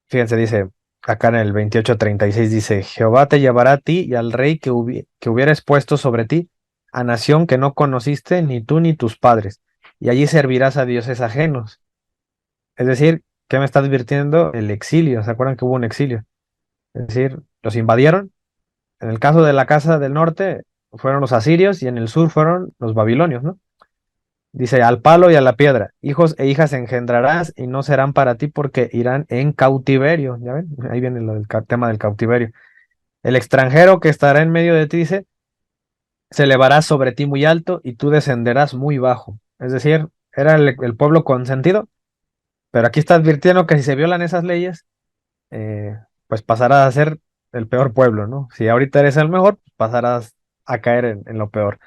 Fíjense, dice acá en el 28:36, dice, Jehová te llevará a ti y al rey que hubieras puesto sobre ti, a nación que no conociste, ni tú ni tus padres, y allí servirás a dioses ajenos. Es decir, ¿qué me está advirtiendo? El exilio. ¿Se acuerdan que hubo un exilio? Es decir, los invadieron. En el caso de la casa del norte fueron los asirios y en el sur fueron los babilonios, ¿no? Dice, al palo y a la piedra, hijos e hijas engendrarás y no serán para ti porque irán en cautiverio. ¿Ya ven? Ahí viene tema del cautiverio. El extranjero que estará en medio de ti, dice, se elevará sobre ti muy alto y tú descenderás muy bajo. Es decir, era el pueblo consentido, pero aquí está advirtiendo que si se violan esas leyes, eh, pues pasarás a ser el peor pueblo, ¿no? Si ahorita eres el mejor, pasarás a caer en lo peor.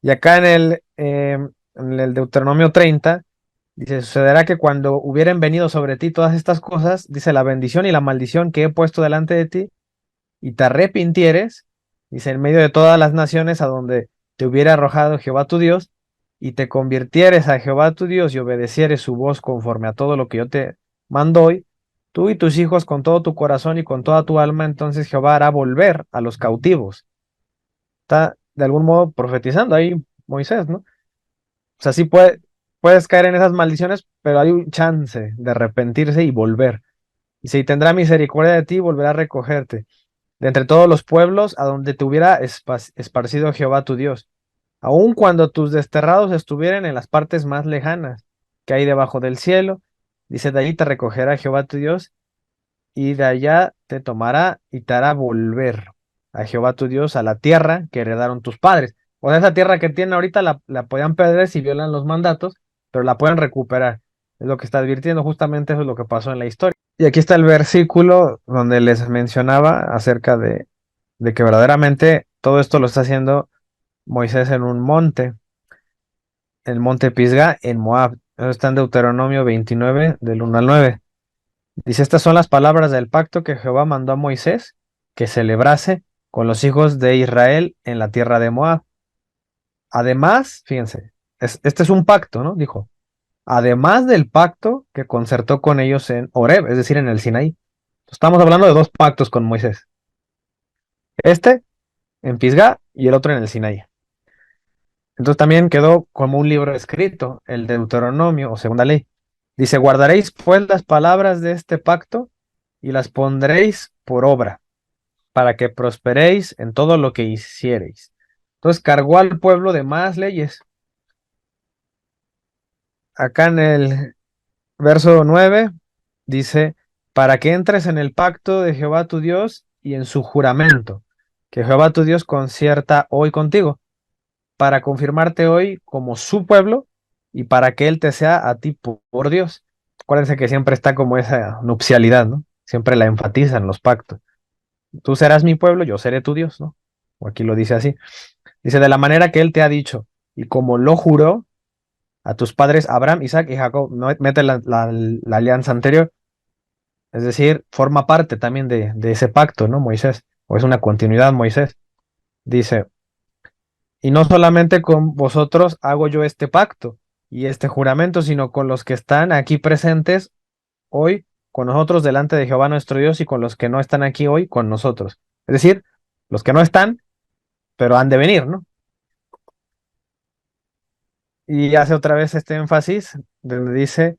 Y acá en el Deuteronomio 30, dice, sucederá que cuando hubieran venido sobre ti todas estas cosas, dice, la bendición y la maldición que he puesto delante de ti, y te arrepintieres, dice, en medio de todas las naciones a donde te hubiera arrojado Jehová tu Dios, y te convirtieres a Jehová tu Dios y obedecieres su voz conforme a todo lo que yo te mando hoy, tú y tus hijos con todo tu corazón y con toda tu alma, entonces Jehová hará volver a los cautivos. Está de algún modo profetizando ahí Moisés, ¿no? O sea, puedes caer en esas maldiciones, pero hay un chance de arrepentirse y volver. Y si tendrá misericordia de ti, volverá a recogerte de entre todos los pueblos a donde te hubiera esparcido Jehová tu Dios, aun cuando tus desterrados estuvieran en las partes más lejanas que hay debajo del cielo. Dice, de allí te recogerá Jehová tu Dios, y de allá te tomará y te hará volver a Jehová tu Dios a la tierra que heredaron tus padres. O sea, esa tierra que tienen ahorita la podían perder si violan los mandatos, pero la pueden recuperar. Es lo que está advirtiendo, justamente eso es lo que pasó en la historia. Y aquí está el versículo donde les mencionaba acerca de que verdaderamente todo esto lo está haciendo Moisés en un monte, el monte Pisgah en Moab. Eso está en Deuteronomio 29, del 1 al 9. Dice, estas son las palabras del pacto que Jehová mandó a Moisés que celebrase con los hijos de Israel en la tierra de Moab. Además, fíjense, este es un pacto, ¿no? Dijo, además del pacto que concertó con ellos en Horeb, es decir, en el Sinaí. Estamos hablando de dos pactos con Moisés. Este en Pisgah y el otro en el Sinaí. Entonces también quedó como un libro escrito, el Deuteronomio o segunda ley. Dice, guardaréis pues las palabras de este pacto y las pondréis por obra, para que prosperéis en todo lo que hiciereis. Entonces cargó al pueblo de más leyes. Acá en el verso 9 dice, para que entres en el pacto de Jehová tu Dios y en su juramento, que Jehová tu Dios concierta hoy contigo, para confirmarte hoy como su pueblo y para que Él te sea a ti por Dios. Acuérdense que siempre está como esa nupcialidad, ¿no? Siempre la enfatizan los pactos. Tú serás mi pueblo, yo seré tu Dios, ¿no? O aquí lo dice así. Dice, de la manera que Él te ha dicho, y como lo juró a tus padres Abraham, Isaac y Jacob, no mete la alianza anterior, es decir, forma parte también de ese pacto, ¿no? Moisés, o es una continuidad Moisés. Dice, y no solamente con vosotros hago yo este pacto y este juramento, sino con los que están aquí presentes hoy con nosotros delante de Jehová nuestro Dios y con los que no están aquí hoy con nosotros. Es decir, los que no están, pero han de venir, ¿no? Y hace otra vez este énfasis donde dice,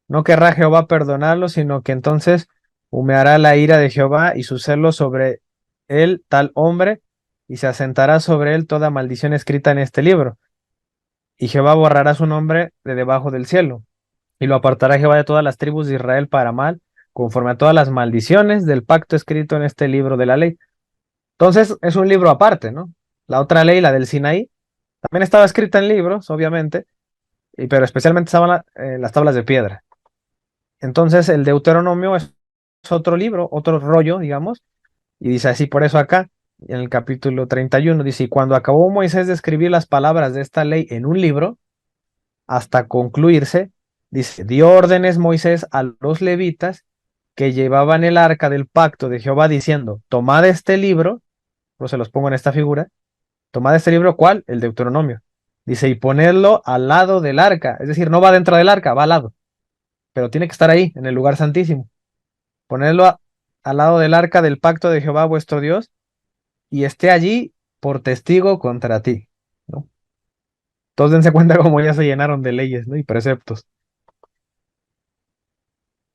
no querrá Jehová perdonarlo, sino que entonces humeará la ira de Jehová y su celo sobre él tal hombre, y se asentará sobre él toda maldición escrita en este libro. Y Jehová borrará su nombre de debajo del cielo, y lo apartará Jehová de todas las tribus de Israel para mal, conforme a todas las maldiciones del pacto escrito en este libro de la ley. Entonces es un libro aparte, ¿no? La otra ley, la del Sinaí, también estaba escrita en libros, obviamente, pero especialmente estaban las tablas de piedra. Entonces el Deuteronomio es otro libro, otro rollo, digamos, y dice así, por eso acá, en el capítulo 31, dice, y cuando acabó Moisés de escribir las palabras de esta ley en un libro, hasta concluirse, dice, dio órdenes Moisés a los levitas que llevaban el arca del pacto de Jehová, diciendo, tomad este libro, no se los pongo en esta figura, tomad este libro, ¿cuál? El Deuteronomio. Dice, y ponedlo al lado del arca, es decir, no va dentro del arca, va al lado, pero tiene que estar ahí, en el lugar santísimo. Ponedlo al lado del arca del pacto de Jehová vuestro Dios, y esté allí por testigo contra ti, ¿no? Todos dense cuenta cómo ya se llenaron de leyes, ¿no? Y preceptos.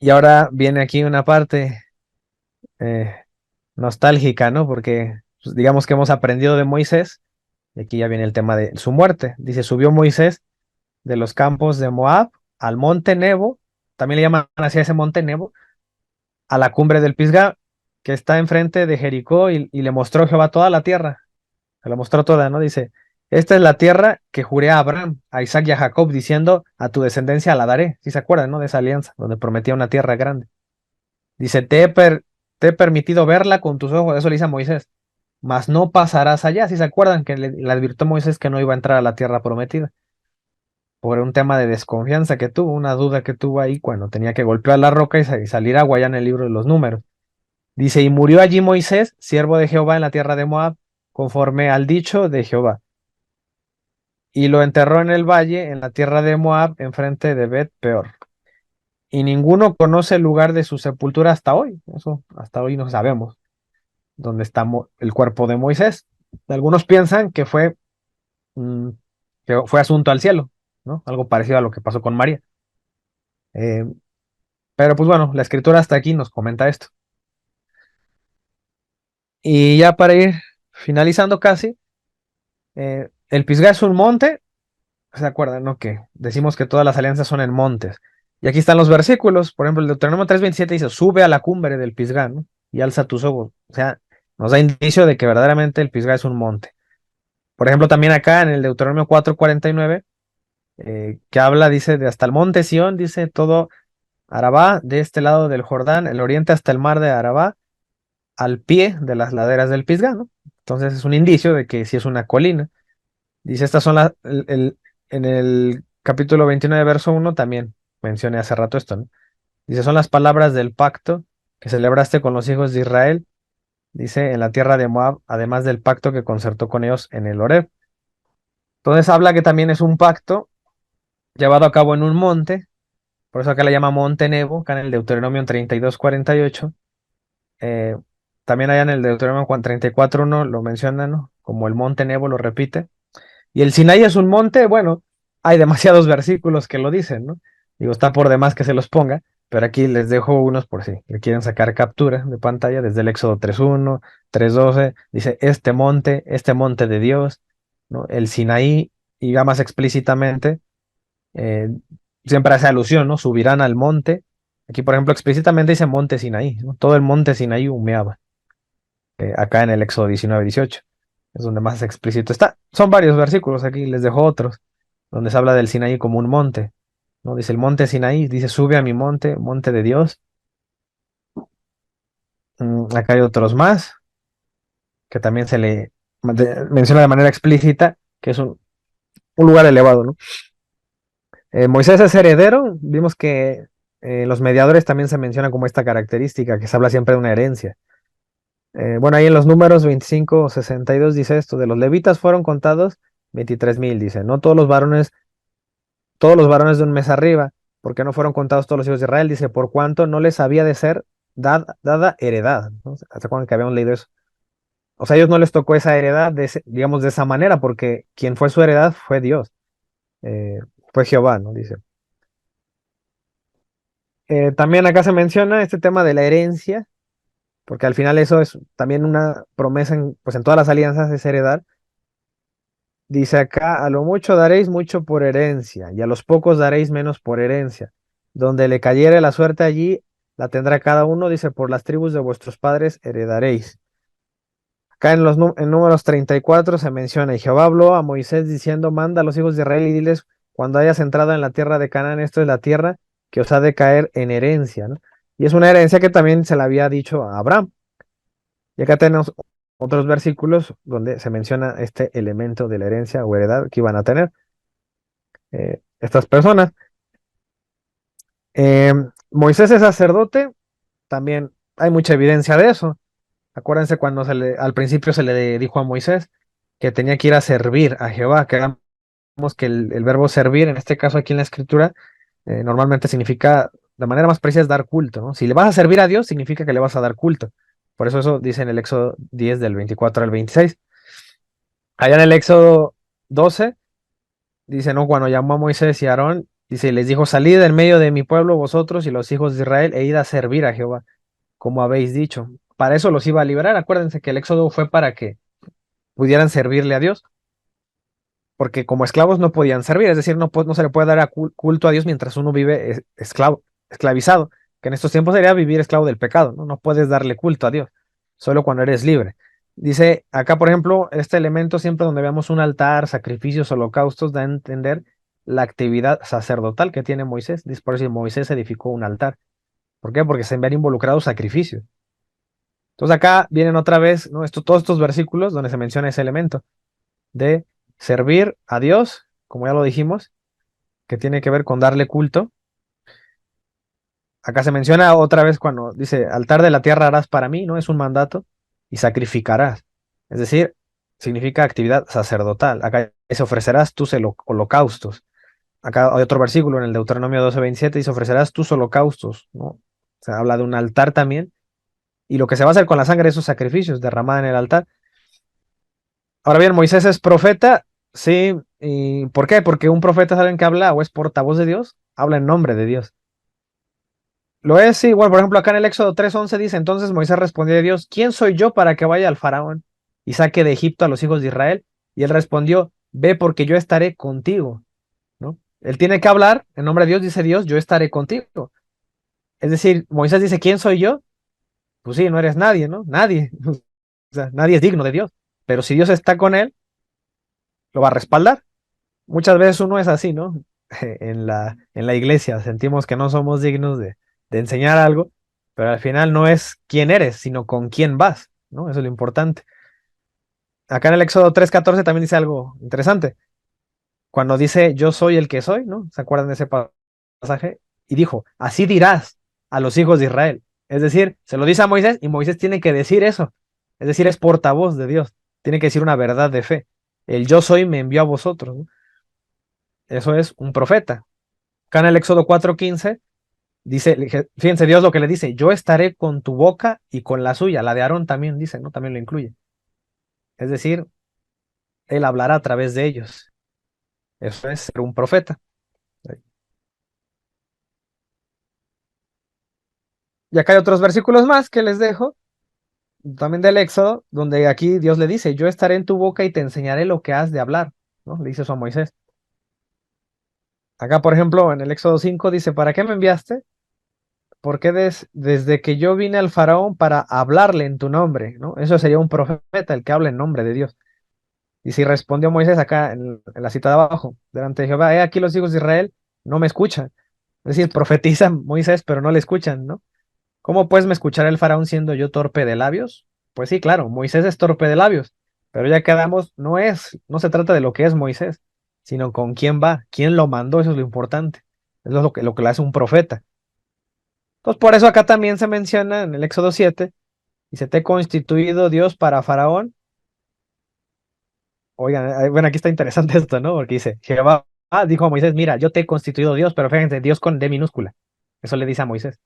Y ahora viene aquí una parte eh, nostálgica, ¿no? Porque pues, digamos que hemos aprendido de Moisés, y aquí ya viene el tema de su muerte. Dice, subió Moisés de los campos de Moab al monte Nebo, también le llaman así a ese monte Nebo, a la cumbre del Pisgah, que está enfrente de Jericó, y le mostró Jehová toda la tierra, se la mostró toda, ¿no? Dice, esta es la tierra que juré a Abraham, a Isaac y a Jacob, diciendo, a tu descendencia la daré. ¿Sí se acuerdan, no? De esa alianza, donde prometía una tierra grande. Dice, te he permitido verla con tus ojos, eso le dice a Moisés, mas no pasarás allá. ¿Sí se acuerdan que le advirtió Moisés que no iba a entrar a la tierra prometida? Por un tema de desconfianza que tuvo, una duda que tuvo ahí cuando tenía que golpear la roca y salir agua allá en el libro de los números. Dice, y murió allí Moisés, siervo de Jehová en la tierra de Moab, conforme al dicho de Jehová. Y lo enterró en el valle, en la tierra de Moab, enfrente de Bet Peor. Y ninguno conoce el lugar de su sepultura hasta hoy. Eso hasta hoy no sabemos dónde está el cuerpo de Moisés. Algunos piensan mm, que fue asunto al cielo, ¿no? Algo parecido a lo que pasó con María. Eh, pero pues bueno, la escritura hasta aquí nos comenta esto. Y ya para ir finalizando casi, el Pisgah es un monte. ¿Se acuerdan, no? Que decimos que todas las alianzas son en montes. Y aquí están los versículos. Por ejemplo, el Deuteronomio 3:27 dice, sube a la cumbre del Pisgah, ¿no? Y alza tus ojos. O sea, nos da indicio de que verdaderamente el Pisgah es un monte. Por ejemplo, también acá en el Deuteronomio 4:49, que habla, dice, de hasta el monte Sión, dice todo Arabá, de este lado del Jordán, el oriente hasta el mar de Arabá, al pie de las laderas del Pisgah, ¿no? Entonces es un indicio de que sí es una colina. Dice, estas son en el capítulo 29, verso 1, también mencioné hace rato esto, ¿no? Dice, son las palabras del pacto que celebraste con los hijos de Israel, dice, en la tierra de Moab, además del pacto que concertó con ellos en el Horeb. Entonces habla que también es un pacto llevado a cabo en un monte, por eso acá le llama Monte Nebo, acá en el Deuteronomio 32:48. Eh, También allá en el Deuteronomio 34:1 lo menciona, ¿no? Como el Monte Nebo lo repite. Y el Sinaí es un monte, bueno, hay demasiados versículos que lo dicen, ¿no? Digo, está por demás que se los ponga, pero aquí les dejo unos por si le quieren sacar captura de pantalla, desde el Éxodo 3:1, 3:12, dice, este monte de Dios, ¿no? El Sinaí, y ya más explícitamente, eh, siempre hace alusión, ¿no? Subirán al monte. Aquí, por ejemplo, explícitamente dice monte Sinaí, ¿no? Todo el monte Sinaí humeaba, acá en el Éxodo 19:18. Es donde más explícito está. Son varios versículos aquí, les dejo otros, donde se habla del Sinaí como un monte, ¿no? Dice el monte Sinaí, dice, sube a mi monte, monte de Dios. Acá hay otros más, que también se le menciona de manera explícita, que es un lugar elevado, ¿no? Moisés es heredero, vimos que los mediadores también se mencionan como esta característica, que se habla siempre de una herencia. Bueno, ahí en los números 25:62 dice esto, de los levitas fueron contados 23,000, dice, no todos los varones de un mes arriba, porque no fueron contados todos los hijos de Israel, dice, por cuanto no les había de ser dada heredad, ¿no? ¿Se acuerdan que habíamos leído eso? O sea, a ellos no les tocó esa heredad, digamos, de esa manera, porque quien fue su heredad fue Dios, eh, fue Jehová, ¿no? Dice. También acá se menciona este tema de la herencia, porque al final eso es también una promesa pues en todas las alianzas es heredar. Dice acá, a lo mucho daréis mucho por herencia, y a los pocos daréis menos por herencia. Donde le cayere la suerte allí, la tendrá cada uno, dice, por las tribus de vuestros padres heredaréis. Acá en números 34 se menciona, y Jehová habló a Moisés diciendo, manda a los hijos de Israel y diles, cuando hayas entrado en la tierra de Canaán, esto es la tierra que os ha de caer en herencia, ¿no? Y es una herencia que también se le había dicho a Abraham. Y acá tenemos otros versículos donde se menciona este elemento de la herencia o heredad que iban a tener estas personas. Eh, Moisés es sacerdote, también hay mucha evidencia de eso. Acuérdense cuando al principio se le dijo a Moisés que tenía que ir a servir a Jehová, que hagamos que el verbo servir, en este caso aquí en la escritura, normalmente significa, de manera más precisa, es dar culto, ¿no? Si le vas a servir a Dios, significa que le vas a dar culto. Por eso dice en el Éxodo 10 del 24 al 26. Allá en el Éxodo 12, dice, no, cuando llamó a Moisés y a Aarón, dice, les dijo, salid en medio de mi pueblo vosotros y los hijos de Israel e id a servir a Jehová, como habéis dicho. Para eso los iba a liberar. Acuérdense que el Éxodo fue para que pudieran servirle a Dios. porque como esclavos no podían servir, es decir, no se le puede dar culto a Dios mientras uno vive esclavizado, que en estos tiempos sería vivir esclavo del pecado, ¿no? No puedes darle culto a Dios, solo cuando eres libre. Dice acá, por ejemplo, este elemento siempre donde veamos un altar, sacrificios, holocaustos, da a entender la actividad sacerdotal que tiene Moisés. Dice, por eso Moisés edificó un altar. ¿Por qué? Porque se ven involucrados sacrificios. Entonces acá vienen otra vez, ¿no? Todos estos versículos donde se menciona ese elemento de servir a Dios, como ya lo dijimos, que tiene que ver con darle culto. Acá se menciona otra vez cuando dice, altar de la tierra harás para mí, ¿no? Es un mandato, y sacrificarás. Es decir, significa actividad sacerdotal. Acá se ofrecerás tus holocaustos. Acá hay otro versículo en el Deuteronomio 12:27, dice, ofrecerás tus holocaustos, ¿no? Se habla de un altar también, y lo que se va a hacer con la sangre de esos sacrificios derramada en el altar. Ahora bien, Moisés es profeta, sí, ¿y por qué? Porque un profeta es alguien que habla o es portavoz de Dios, habla en nombre de Dios. Lo es, sí, igual, por ejemplo, acá en el Éxodo 3:11 dice, entonces Moisés respondió a Dios, ¿quién soy yo para que vaya al faraón y saque de Egipto a los hijos de Israel? Y él respondió, ve porque yo estaré contigo, ¿no? Él tiene que hablar en nombre de Dios, dice Dios, yo estaré contigo. Es decir, Moisés dice, ¿quién soy yo? Pues sí, no eres nadie, ¿no? Nadie. O sea, nadie es digno de Dios. Pero si Dios está con él, lo va a respaldar. Muchas veces uno es así, ¿no? En la iglesia sentimos que no somos dignos de enseñar algo, pero al final no es quién eres, sino con quién vas, ¿no? Eso es lo importante. Acá en el Éxodo 3:14 también dice algo interesante. Cuando dice yo soy el que soy, ¿no? ¿Se acuerdan de ese pasaje? Y dijo, así dirás a los hijos de Israel. Es decir, se lo dice a Moisés y Moisés tiene que decir eso. Es decir, es portavoz de Dios. Tiene que decir una verdad de fe. El yo soy me envió a vosotros, ¿no? Eso es un profeta. Acá en el Éxodo 4:15 dice, fíjense Dios lo que le dice, yo estaré con tu boca y con la suya, la de Aarón también dice, ¿no? También lo incluye. Es decir, él hablará a través de ellos. Eso es ser un profeta. Y acá hay otros versículos más que les dejo, también del Éxodo, donde aquí Dios le dice, yo estaré en tu boca y te enseñaré lo que has de hablar, ¿no? Le dice eso a Moisés. Acá, por ejemplo, en el Éxodo 5 dice, ¿para qué me enviaste? Porque desde que yo vine al faraón para hablarle en tu nombre, ¿no? Eso sería un profeta, el que habla en nombre de Dios. Y si respondió Moisés acá en la cita de abajo, delante de Jehová, aquí los hijos de Israel no me escuchan. Es decir, profetizan Moisés, pero no le escuchan, ¿no? ¿Cómo pues me escuchará el faraón siendo yo torpe de labios? Pues sí, claro, Moisés es torpe de labios, pero ya quedamos, no se trata de lo que es Moisés, sino con quién va, quién lo mandó, eso es lo importante. Eso es lo que le hace un profeta. Entonces, por eso acá también se menciona en el Éxodo 7, dice, te he constituido Dios para Faraón. Oigan, bueno, aquí está interesante esto, ¿no? Porque dice, Jehová dijo a Moisés, mira, yo te he constituido Dios, pero fíjense, Dios con D minúscula. Eso le dice a Moisés.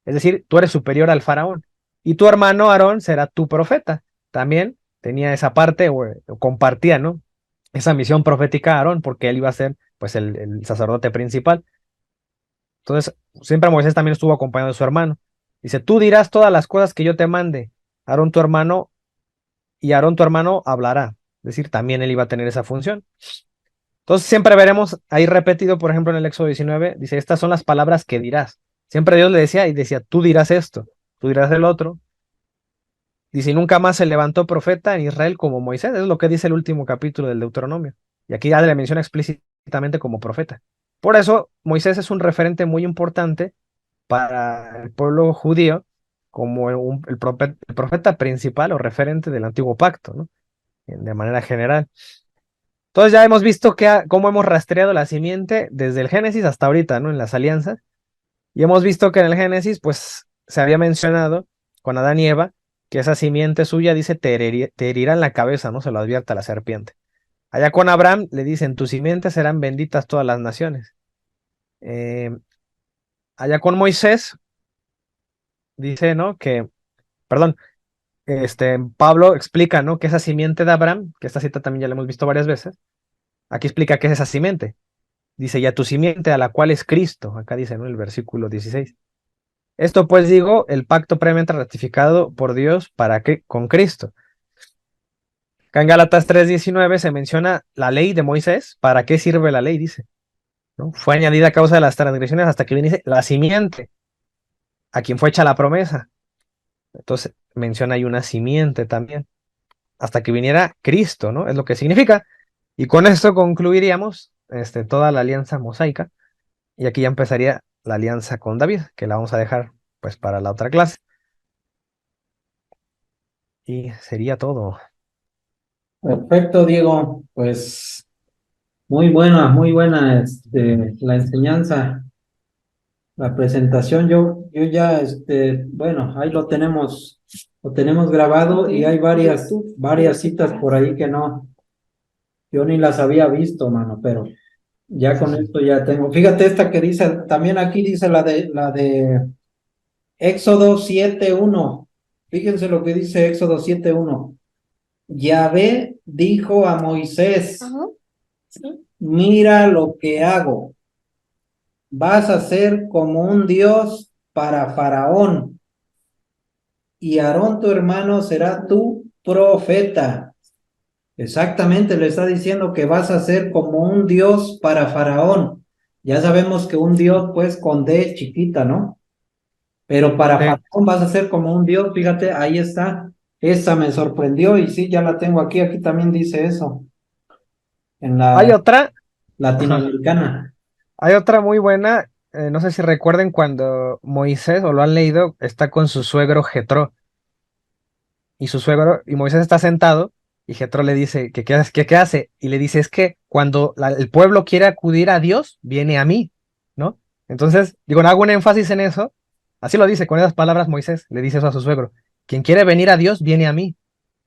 Es decir, tú eres superior al faraón. Y tu hermano Aarón será tu profeta. También tenía esa parte, o compartía, ¿no? Esa misión profética a Aarón, porque él iba a ser, pues, el sacerdote principal. Entonces, siempre Moisés también estuvo acompañado de su hermano. Dice, tú dirás todas las cosas que yo te mande, Aarón tu hermano, y Aarón tu hermano hablará. Es decir, también él iba a tener esa función. Entonces, siempre veremos ahí repetido, por ejemplo, en el Éxodo 19, dice, estas son las palabras que dirás. Siempre Dios le decía y decía, tú dirás esto, tú dirás el otro. Dice, y nunca más se levantó profeta en Israel como Moisés. Es lo que dice el último capítulo del Deuteronomio. Y aquí ya le menciona explícitamente como profeta. Por eso, Moisés es un referente muy importante para el pueblo judío como el profeta principal o referente del antiguo pacto, ¿no? De manera general. Entonces ya hemos visto cómo hemos rastreado la simiente desde el Génesis hasta ahorita, ¿no? En las alianzas. Y hemos visto que en el Génesis, pues, se había mencionado con Adán y Eva que esa simiente suya, dice, te herirá en la cabeza, ¿no? Se lo advierta la serpiente. Allá con Abraham le dicen, tus simientes serán benditas todas las naciones. Allá con Moisés dice, ¿no? Perdón, Pablo explica, ¿no? Que esa simiente de Abraham, que esta cita también ya la hemos visto varias veces, aquí explica qué es esa simiente. Dice, y a tu simiente a la cual es Cristo, acá dice, ¿no? El versículo 16. Esto pues digo, el pacto previamente ratificado por Dios con Cristo. Acá en Gálatas 3:19 se menciona la ley de Moisés. ¿Para qué sirve la ley? Dice, ¿no? Fue añadida a causa de las transgresiones hasta que viene la simiente, a quien fue hecha la promesa. Entonces menciona ahí una simiente también, hasta que viniera Cristo, ¿no? Es lo que significa. Y con esto concluiríamos toda la alianza mosaica. Y aquí ya empezaría la alianza con David, que la vamos a dejar pues para la otra clase. Y sería todo. Perfecto, Diego. Pues muy buena la enseñanza, la presentación. Yo ya, bueno, ahí lo tenemos grabado y hay varias citas por ahí que yo ni las había visto, mano, pero ya con esto ya tengo. Fíjate esta que dice, también aquí dice la de Éxodo 7:1. Fíjense lo que dice Éxodo 7:1. Yahvé dijo a Moisés, mira lo que hago. Vas a ser como un Dios para Faraón, y Aarón tu hermano será tu profeta. Exactamente, le está diciendo que vas a ser como un Dios para Faraón. Ya sabemos que un Dios, pues, con D chiquita, ¿no? Pero para Sí. Faraón vas a ser como un Dios, fíjate, ahí está. Esa me sorprendió y sí, ya la tengo aquí también dice eso, en Hay la otra, ajá, latinoamericana. hay otra muy buena. No sé si recuerden cuando Moisés, o lo han leído, está con su suegro Jetro. Y Moisés está sentado, y Jetro le dice, ¿qué hace? Y le dice, es que cuando el pueblo quiere acudir a Dios, viene a mí, ¿no? Entonces, digo, hago un énfasis en eso. Así lo dice con esas palabras Moisés, le dice eso a su suegro. Quien quiere venir a Dios, viene a mí.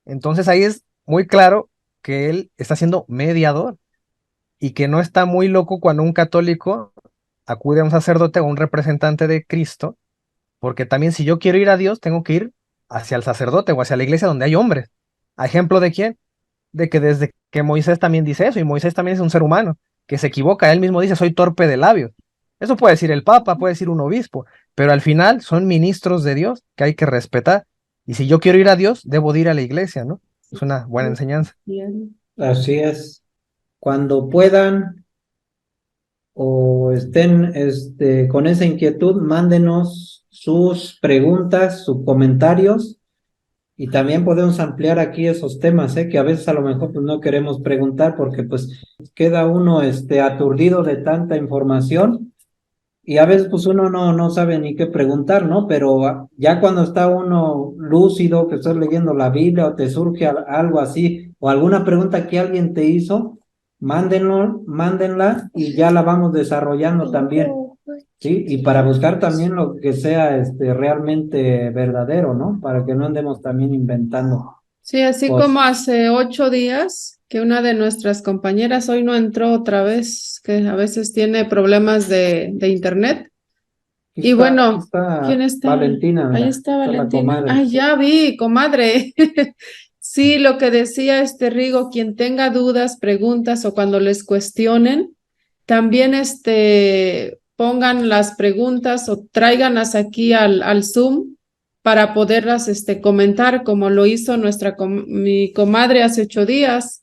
Entonces ahí es muy claro que él está siendo mediador y que no está muy loco cuando un católico acude a un sacerdote o un representante de Cristo, porque también si yo quiero ir a Dios, tengo que ir hacia el sacerdote o hacia la iglesia donde hay hombres. ¿A ejemplo de quién? De que desde que Moisés también dice eso, y Moisés también es un ser humano, que se equivoca, él mismo dice, soy torpe de labios. Eso puede decir el Papa, puede decir un obispo, pero al final son ministros de Dios que hay que respetar. Y si yo quiero ir a Dios, debo de ir a la iglesia, ¿no? Es una buena enseñanza. Así es. Cuando puedan o estén con esa inquietud, mándenos sus preguntas, sus comentarios, y también podemos ampliar aquí esos temas, que a veces a lo mejor pues no queremos preguntar porque pues queda uno aturdido de tanta información y a veces pues uno no sabe ni qué preguntar, ¿no? Pero ya cuando está uno lúcido, que estás leyendo la Biblia o te surge algo así o alguna pregunta que alguien te hizo, mándenla y ya la vamos desarrollando también, ¿sí? Y para buscar también lo que sea realmente verdadero, ¿no? Para que no andemos también inventando. Sí, así Pues, como hace 8 días que una de nuestras compañeras hoy no entró otra vez, que a veces tiene problemas de internet. aquí Y bueno, está ¿quién está? Valentina, Ahí mira, está está la Valentina. comadre. Ay, ya vi, comadre. Sí, lo que decía Rigo, quien tenga dudas, preguntas o cuando les cuestionen, también pongan las preguntas o tráiganlas aquí al Zoom para poderlas comentar, como lo hizo mi comadre hace 8 días,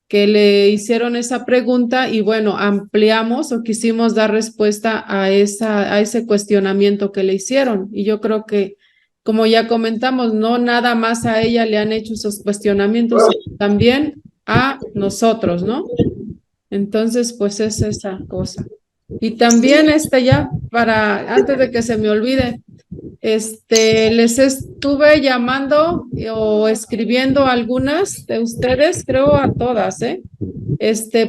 que le hicieron esa pregunta y bueno, ampliamos o quisimos dar respuesta a ese cuestionamiento que le hicieron. Y yo creo que, como ya comentamos, no nada más a ella le han hecho esos cuestionamientos, sino también a nosotros, ¿no? Entonces, pues es esa cosa. Y también antes de que se me olvide, les estuve llamando o escribiendo a algunas de ustedes, creo a todas,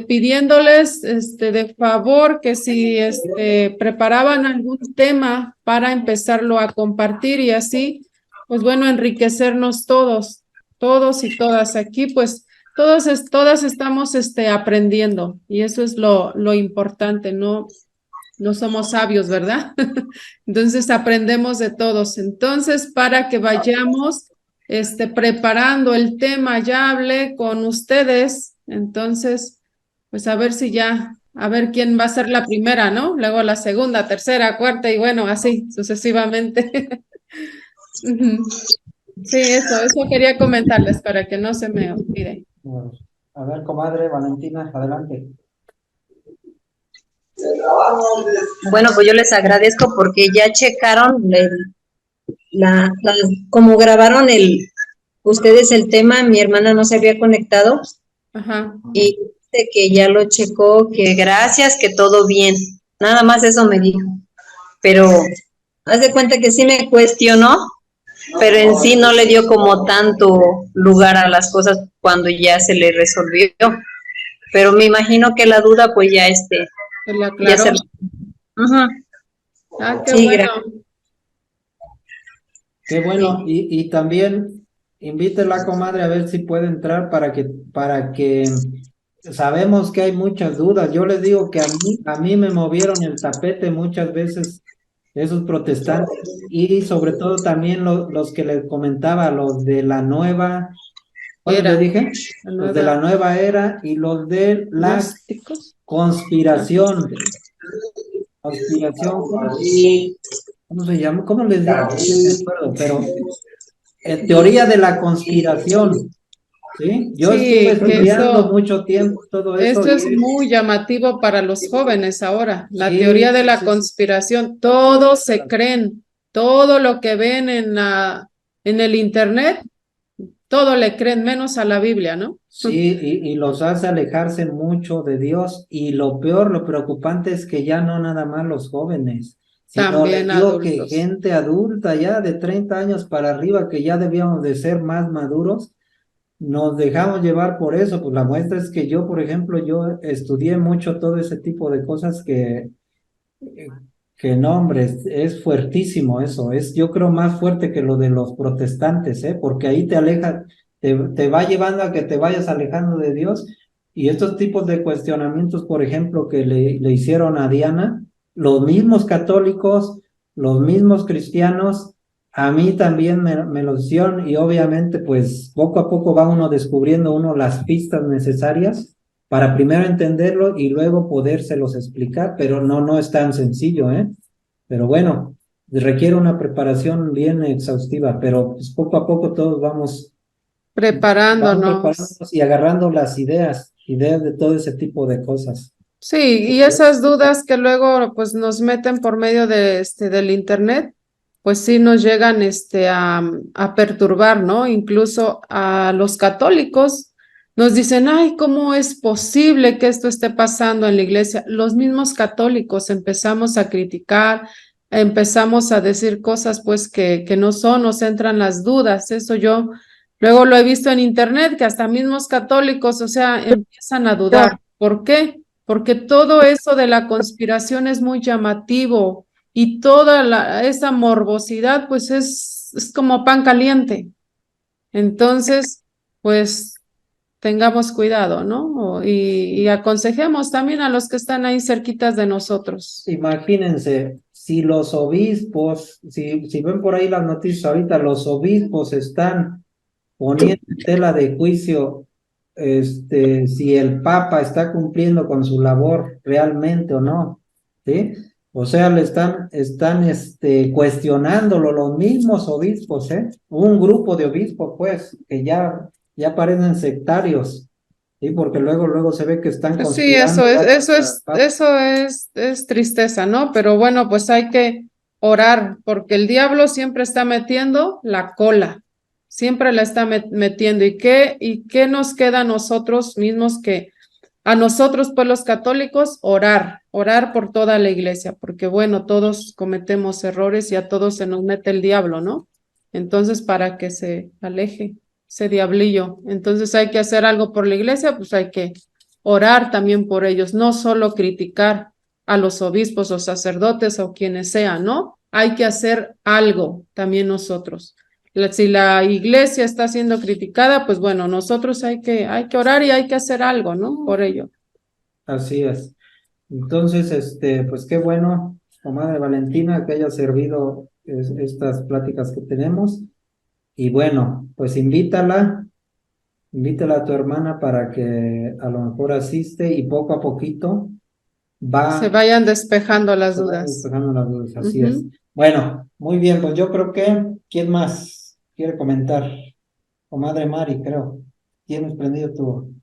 pidiéndoles, de favor que si, preparaban algún tema para empezarlo a compartir y así, pues bueno, enriquecernos todos y todas aquí, pues todas estamos, aprendiendo y eso es lo importante, no somos sabios, ¿verdad? Entonces aprendemos de todos. Entonces, para que vayamos preparando el tema, ya hablé con ustedes, entonces, pues a ver a ver quién va a ser la primera, ¿no? Luego la segunda, tercera, cuarta y bueno, así sucesivamente. Sí, eso quería comentarles para que no se me olvide. Bueno, a ver, comadre Valentina, adelante. Bueno, pues yo les agradezco porque ya checaron como grabaron ustedes el tema, mi hermana no se había conectado Ajá. y dice que ya lo checó, que gracias, que todo bien. Nada más eso me dijo. Pero haz de cuenta que sí me cuestionó, pero en sí no le dio como tanto lugar a las cosas cuando ya se le resolvió. Pero me imagino que la duda pues ya ¿Se le ya se... aclaró? Ujú. Ah, qué Sí, bueno. Qué bueno, y también invítela, comadre, a ver si puede entrar para que sabemos que hay muchas dudas. Yo les digo que a mí me movieron el tapete muchas veces esos protestantes y sobre todo también los que les comentaba, los de la nueva, ¿cuáles le Era dije? la Los de nueva la nueva era y los de la gnósticos. Ah, conspiración. Conspiración, ¿cómo se llama? ¿Cómo les digo? No me acuerdo, pero teoría de la conspiración, ¿sí? Yo estuve sí, que estudiando mucho tiempo todo eso eso y es muy llamativo para los jóvenes ahora. La teoría sí, de la sí, conspiración, todos se creen, todo lo que ven en el internet, todo le creen menos a la Biblia, ¿no? sí, y los hace alejarse mucho de Dios y lo peor, lo preocupante es que ya no nada más los jóvenes, sino les También digo que adultos. gente adulta ya de 30 años para arriba que ya debíamos de ser más maduros. Nos dejamos llevar por eso, pues la muestra es que yo, por ejemplo, yo estudié mucho todo ese tipo de cosas eh, que no, hombre, es fuertísimo eso, yo creo más fuerte que lo de los protestantes, porque ahí te aleja, te va llevando a que te vayas alejando de Dios y estos tipos de cuestionamientos, por ejemplo, que le hicieron a Diana, los mismos católicos, los mismos cristianos, a mí también me lo hicieron y obviamente pues poco a poco va uno descubriendo las pistas necesarias para primero entenderlo y luego podérselos explicar, pero no es tan sencillo, ¿eh? Pero bueno, requiere una preparación bien exhaustiva, pero pues poco a poco todos vamos Preparándonos. preparándonos y agarrando las ideas de todo ese tipo de cosas. Sí, y esas dudas que luego pues nos meten por medio de del internet, pues sí nos llegan a perturbar, ¿no? Incluso a los católicos nos dicen, ay, ¿cómo es posible que esto esté pasando en la iglesia? Los mismos católicos empezamos a criticar, empezamos a decir cosas pues que no son, nos entran las dudas. Eso yo luego lo he visto en internet, que hasta mismos católicos, o sea, empiezan a dudar. ¿Por qué? Porque todo eso de la conspiración es muy llamativo y toda esa morbosidad pues es como pan caliente. Entonces, pues tengamos cuidado, ¿no? Y aconsejemos también a los que están ahí cerquitas de nosotros. Imagínense, si los obispos, si ven por ahí las noticias ahorita, los obispos están poniendo en tela de juicio si el Papa está cumpliendo con su labor realmente o no, ¿sí? O sea, están cuestionándolo los mismos obispos, ¿eh? Un grupo de obispos, pues, que ya parecen sectarios, ¿sí? Porque luego se ve que están Pues sí, conspirando ya es tristeza, ¿no? Pero bueno, pues hay que orar, porque el diablo siempre está metiendo la cola, siempre la está metiendo. ¿Y qué nos queda a nosotros mismos a nosotros, pues los católicos, orar por toda la iglesia, porque bueno, todos cometemos errores y a todos se nos mete el diablo, ¿no? Entonces, para que se aleje ese diablillo, entonces hay que hacer algo por la iglesia, pues hay que orar también por ellos, no solo criticar a los obispos o sacerdotes o quienes sean, ¿no? Hay que hacer algo también nosotros. Si la iglesia está siendo criticada, pues bueno, nosotros hay que orar y hay que hacer algo, ¿no? Por ello. así es. Entonces, pues qué bueno, comadre Valentina, que haya servido estas pláticas que tenemos. Y bueno, pues invítala a tu hermana para que a lo mejor asiste y poco a poquito Se va vayan despejando las se van dudas. despejando las dudas, así es. Ujú. Bueno, muy bien, pues yo creo que, ¿quién más? quiere comentar. Comadre Mari, creo. Tienes prendido tu...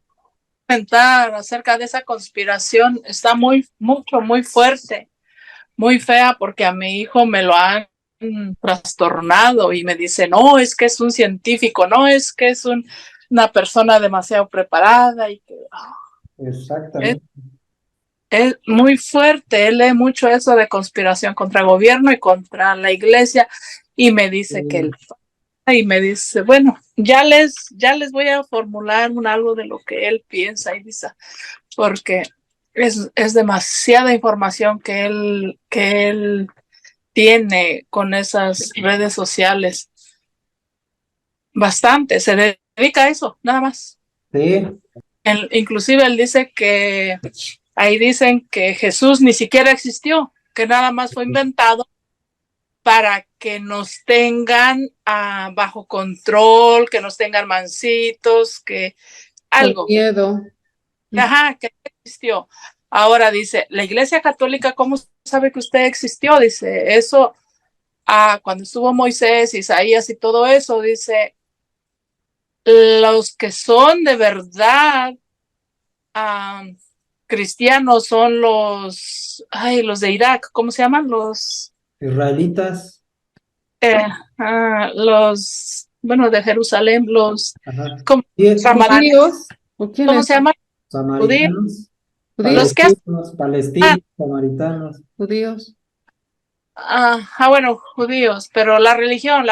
Comentar acerca de esa conspiración está muy fuerte, muy fea, porque a mi hijo me lo han trastornado y me dice, no, es que es un científico, no, es que es una persona demasiado preparada y que Exactamente. es muy fuerte. Él lee mucho eso de conspiración contra el gobierno y contra la iglesia y me dice que él y me dice, bueno, ya les voy a formular algo de lo que él piensa y dice, porque es demasiada información que él tiene con esas redes sociales. Bastante, se dedica a eso, nada más. Sí, Inclusive él dice que ahí dicen que Jesús ni siquiera existió, que nada más fue inventado para que nos tengan bajo control, que nos tengan mansitos, que Con algo. miedo. Ajá, que existió. Ahora dice, la Iglesia Católica, ¿cómo sabe que usted existió? Dice, eso, cuando estuvo Moisés, Isaías y todo eso, dice, los que son de verdad cristianos son los de Irak, ¿cómo se llaman? israelitas. Bueno, de Jerusalén, Ajá. ¿cómo, Sí, ¿Judíos? ¿O ¿cómo quiénes se llaman? samaritanos, ¿Judíos? Los que palestinos, samaritanos. Judíos. bueno, judíos, pero la religión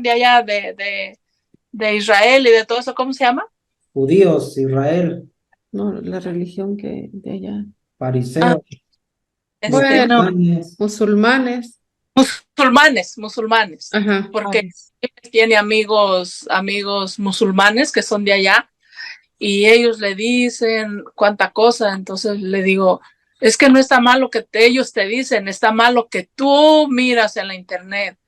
de allá de Israel y de todo eso, ¿cómo se llama? Judíos, Israel, No, la religión que de allá. fariseos, Bueno, musulmanes. musulmanes. musulmanes, Ajá. porque tiene amigos musulmanes que son de allá y ellos le dicen cuánta cosa, entonces le digo, es que no está mal lo que ellos te dicen, está mal lo que tú miras en la internet,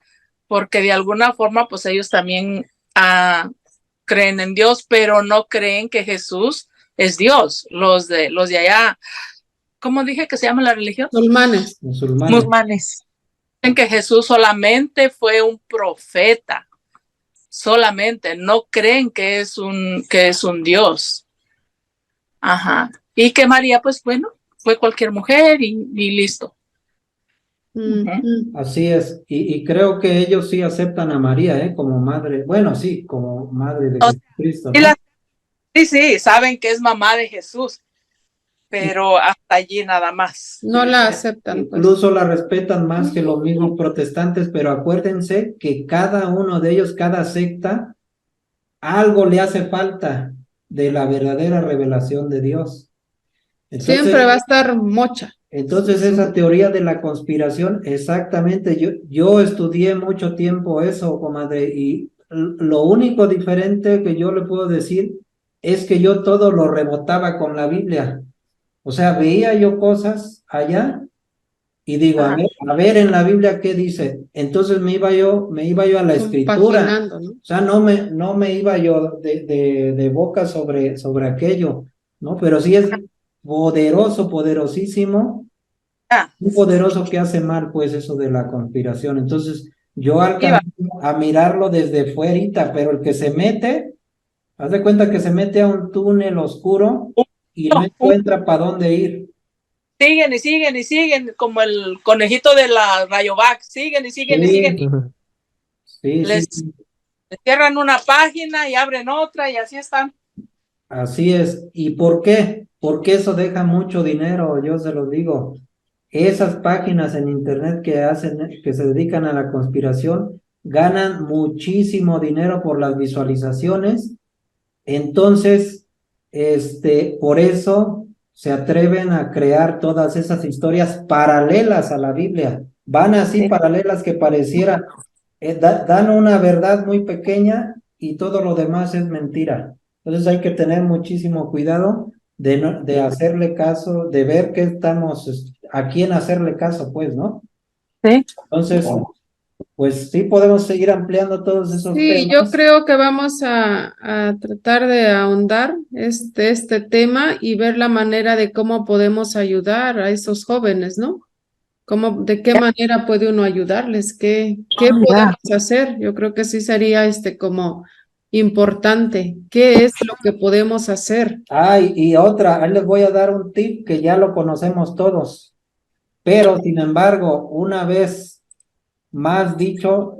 porque de alguna forma pues ellos también creen en Dios, pero no creen que Jesús es Dios, los de allá. ¿Cómo dije que se llama la religión? Musulmanes. Musulmanes. Musulmanes. Dicen que Jesús solamente fue un profeta, solamente, no creen que es un Dios. Ajá. Y que María, pues bueno, fue cualquier mujer y listo. Así es, y creo que ellos sí aceptan a María, como madre, bueno, sí, como madre de Jesucristo, ¿no? Sí, saben que es mamá de Jesús, pero hasta allí nada más. No la aceptan, pues. Incluso la respetan más que los mismos protestantes, pero acuérdense que cada uno de ellos, cada secta, algo le hace falta de la verdadera revelación de Dios. Entonces, Siempre va a estar mocha. entonces esa teoría de la conspiración, exactamente, yo estudié mucho tiempo eso, comadre, y lo único diferente que yo le puedo decir es que yo todo lo rebotaba con la Biblia. O sea, veía yo cosas allá y digo, a ver en la Biblia qué dice. Entonces me iba yo a la escritura. Compaginando, ¿no? O sea, no me iba yo de boca sobre aquello, ¿no? Pero sí es poderosísimo, muy poderoso que hace mal, pues, eso de la conspiración. Entonces, yo alcancé a mirarlo desde fuerita, pero el que se mete, haz de cuenta que se mete a un túnel oscuro y no encuentra para dónde ir. Siguen y siguen y siguen, como el conejito de la Rayovac, siguen y siguen y siguen. Sí, Les cierran una página y abren otra y así están. Así es. ¿Y por qué? Porque eso deja mucho dinero, yo se los digo. Esas páginas en internet que se dedican a la conspiración, ganan muchísimo dinero por las visualizaciones. Entonces, por eso se atreven a crear todas esas historias paralelas a la Biblia. Van así paralelas que parecieran, dan una verdad muy pequeña y todo lo demás es mentira. Entonces hay que tener muchísimo cuidado de hacerle caso, de ver que estamos, a quién hacerle caso, pues, ¿no? Sí. Entonces, pues sí podemos seguir ampliando todos esos Sí, temas. yo creo que vamos a tratar de ahondar este tema y ver la manera de cómo podemos ayudar a esos jóvenes, ¿no? ¿De qué manera puede uno ayudarles? ¿Qué Ya. podemos hacer? Yo creo que sí sería como importante. ¿Qué es lo que podemos hacer? Y otra, ahí les voy a dar un tip que ya lo conocemos todos, pero sin embargo, una vez más dicho,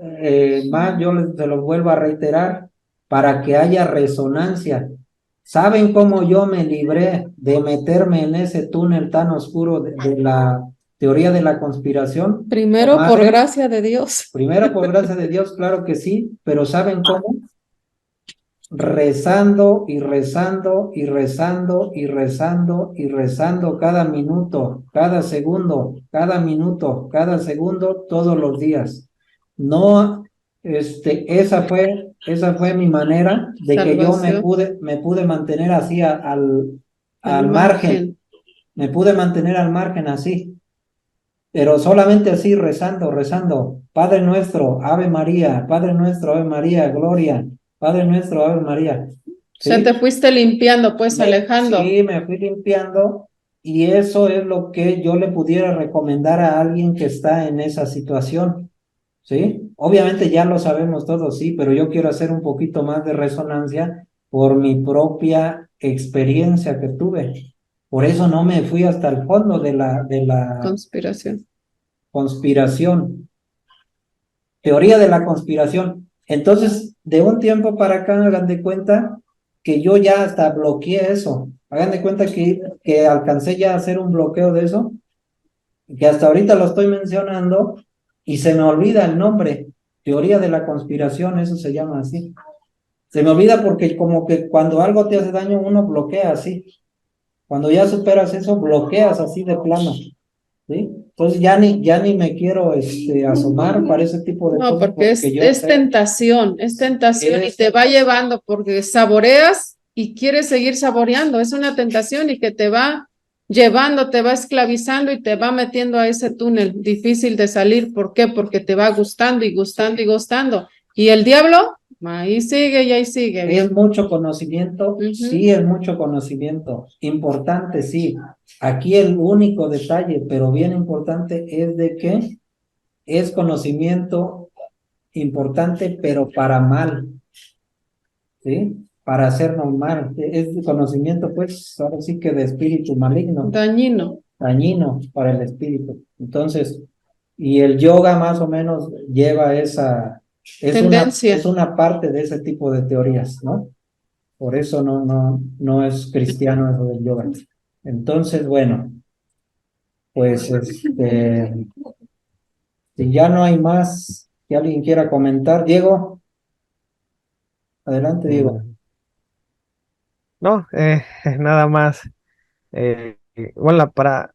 más se los vuelvo a reiterar para que haya resonancia. ¿Saben cómo yo me libré de meterme en ese túnel tan oscuro de la teoría de la conspiración? Primero, por Comadre, gracia de Dios. primero por gracia de Dios, claro que sí, pero ¿saben cómo? Rezando y rezando y rezando y rezando y rezando cada minuto, cada segundo, cada minuto, cada segundo, todos los días. No, esa fue mi manera de que yo Salvación. me pude mantener así al Al margen, me pude mantener al margen así, pero solamente así rezando, rezando. Padre nuestro, Ave María, Padre nuestro, Ave María, Gloria, Padre nuestro, Ave María. O sea, ¿Sí? te fuiste limpiando, pues, alejando. Sí, me fui limpiando y eso es lo que yo le pudiera recomendar a alguien que está en esa situación, ¿sí? Obviamente ya lo sabemos todos, sí, pero yo quiero hacer un poquito más de resonancia por mi propia experiencia que tuve. Por eso no me fui hasta el fondo de la Conspiración. conspiración, teoría de la conspiración. Entonces, de un tiempo para acá, hagan de cuenta que yo ya hasta bloqueé eso. Hagan de cuenta que alcancé ya a hacer un bloqueo de eso, que hasta ahorita lo estoy mencionando y se me olvida el nombre. Teoría de la conspiración, eso se llama así. Se me olvida porque como que cuando algo te hace daño, uno bloquea así. Cuando ya superas eso, bloqueas así de plano. ¿Sí? Entonces ya ni me quiero asomar para ese tipo de No, cosas porque porque yo es sé tentación y es te va llevando porque saboreas y quieres seguir saboreando. Es una tentación y que te va llevando, te va esclavizando y te va metiendo a ese túnel difícil de salir. ¿Por qué? Porque te va gustando y gustando y gustando. Y el diablo, ahí sigue y ahí sigue. es mucho conocimiento, Ujú. sí es mucho conocimiento, importante, sí. Aquí el único detalle, pero bien importante, es de que es conocimiento importante, pero para mal, ¿sí? Para hacernos mal. Es conocimiento, pues, ahora sí que de espíritu maligno. Dañino. Dañino para el espíritu. Entonces, y el yoga más o menos lleva Tendencia. es una parte de ese tipo de teorías, ¿no? Por eso no es cristiano eso del yoga. Entonces, bueno, pues si ya no hay más que alguien quiera comentar, Diego, adelante, Diego. No, nada más. Bueno, para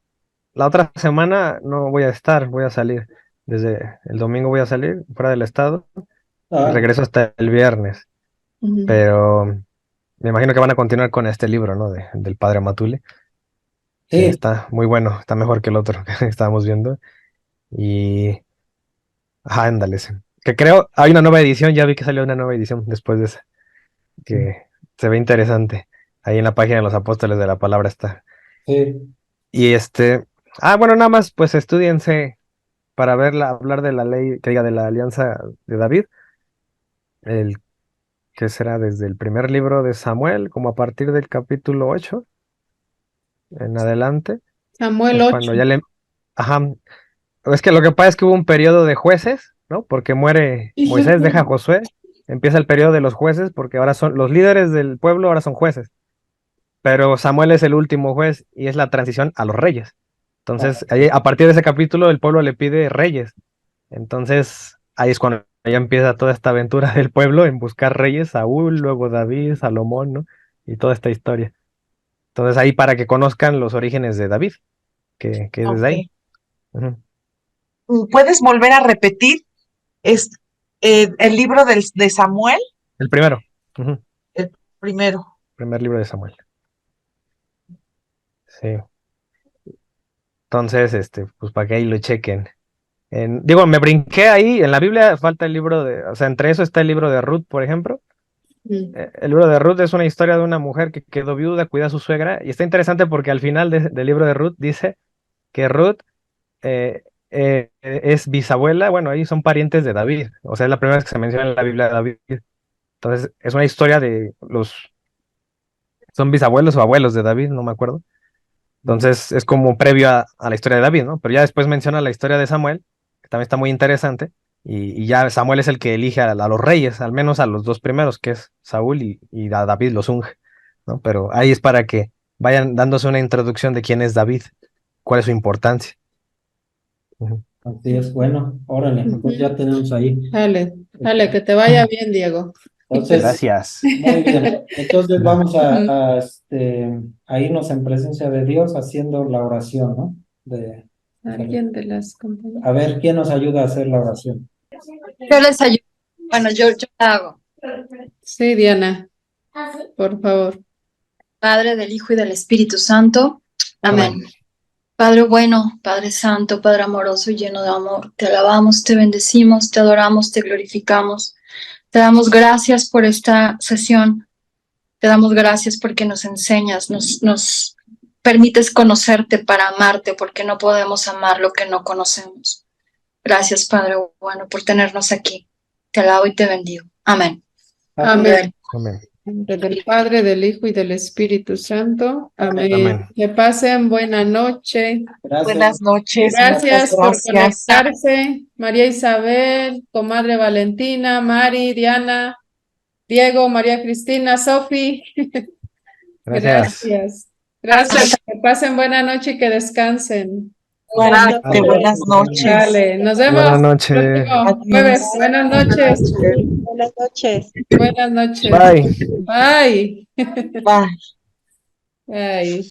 la otra semana no voy a estar, voy a salir. Desde el domingo voy a salir fuera del estado y Ah, regreso hasta el viernes. Ujú. Pero me imagino que van a continuar con este libro, ¿no? Del Padre Matule, que sí, está muy bueno, está mejor que el otro que estábamos viendo. Y, ándale, sí. Que creo, hay una nueva edición, ya vi que salió una nueva edición después de esa, que se ve interesante. Ahí en la página de los apóstoles de la palabra está. sí. Y bueno, nada más, pues estudiense para hablar de la ley, que diga, de la alianza de David, el que será desde el primer libro de Samuel, como a partir del capítulo 8 en adelante, Samuel es 8. cuando ya ajá, es que lo que pasa es que hubo un periodo de jueces, ¿no? Porque muere Moisés, deja a Josué, empieza el periodo de los jueces, porque ahora son los líderes del pueblo, ahora son jueces, pero Samuel es el último juez y es la transición a los reyes. Entonces, ahí, a partir de ese capítulo, el pueblo le pide reyes. Entonces, ahí es cuando ya empieza toda esta aventura del pueblo en buscar reyes, Saúl, luego David, Salomón, ¿no? Y toda esta historia. Entonces, ahí para que conozcan los orígenes de David, que es desde Ok. ahí. Ujú. ¿Puedes volver a repetir es, el libro de Samuel, El primero. Ujú. el primero? Primer libro de Samuel. Sí. Entonces, pues para que ahí lo chequen. Digo, me brinqué ahí, en la Biblia falta el libro o sea, entre eso está el libro de Ruth, por ejemplo. El libro de Ruth es una historia de una mujer que quedó viuda, cuida a su suegra, y está interesante porque al final del libro de Ruth dice que Ruth es bisabuela, bueno, ahí son parientes de David, o sea, es la primera vez que se menciona en la Biblia de David. Entonces, es una historia son bisabuelos o abuelos de David, no me acuerdo. Entonces, es como previo a la historia de David, ¿no? Pero ya después menciona la historia de Samuel, que también está muy interesante, y ya Samuel es el que elige a los reyes, al menos a los dos primeros, que es Saúl y a David los unge, ¿no? Pero ahí es para que vayan dándose una introducción de quién es David, cuál es su importancia. Ujú. Así es, bueno, órale, pues ya tenemos ahí. Dale, que te vaya bien, Diego. Entonces, Gracias. muy bien. Entonces vamos a irnos en presencia de Dios haciendo la oración, ¿no? ¿Alguien de las compañeras? A ver, ¿quién nos ayuda a hacer la oración? Yo les ayudo. Bueno, yo la hago. Sí, Diana, por favor. Padre, del Hijo y del Espíritu Santo. Amén. Amén. Padre bueno, Padre santo, Padre amoroso y lleno de amor, te alabamos, te bendecimos, te adoramos, te glorificamos. Te damos gracias por esta sesión. Te damos gracias porque nos enseñas, nos permites conocerte para amarte, porque no podemos amar lo que no conocemos. Gracias, Padre bueno, por tenernos aquí. Te alabo y te bendigo. Amén. Amén. Amén. En nombre del Padre, del Hijo y del Espíritu Santo. Amén. Amén. Que pasen buena noche. Buenas noches. Gracias muchas por gracias. conectarse. María Isabel, comadre Valentina, Mari, Diana, Diego, María Cristina, Sofi. Gracias. Gracias. Que pasen buena noche y que descansen. Igualmente, buenas noches. Dale, nos vemos Buenas el noches. próximo jueves. Buenas noches. Buenas noches. Buenas noches. Bye. Bye. Bye. Bye.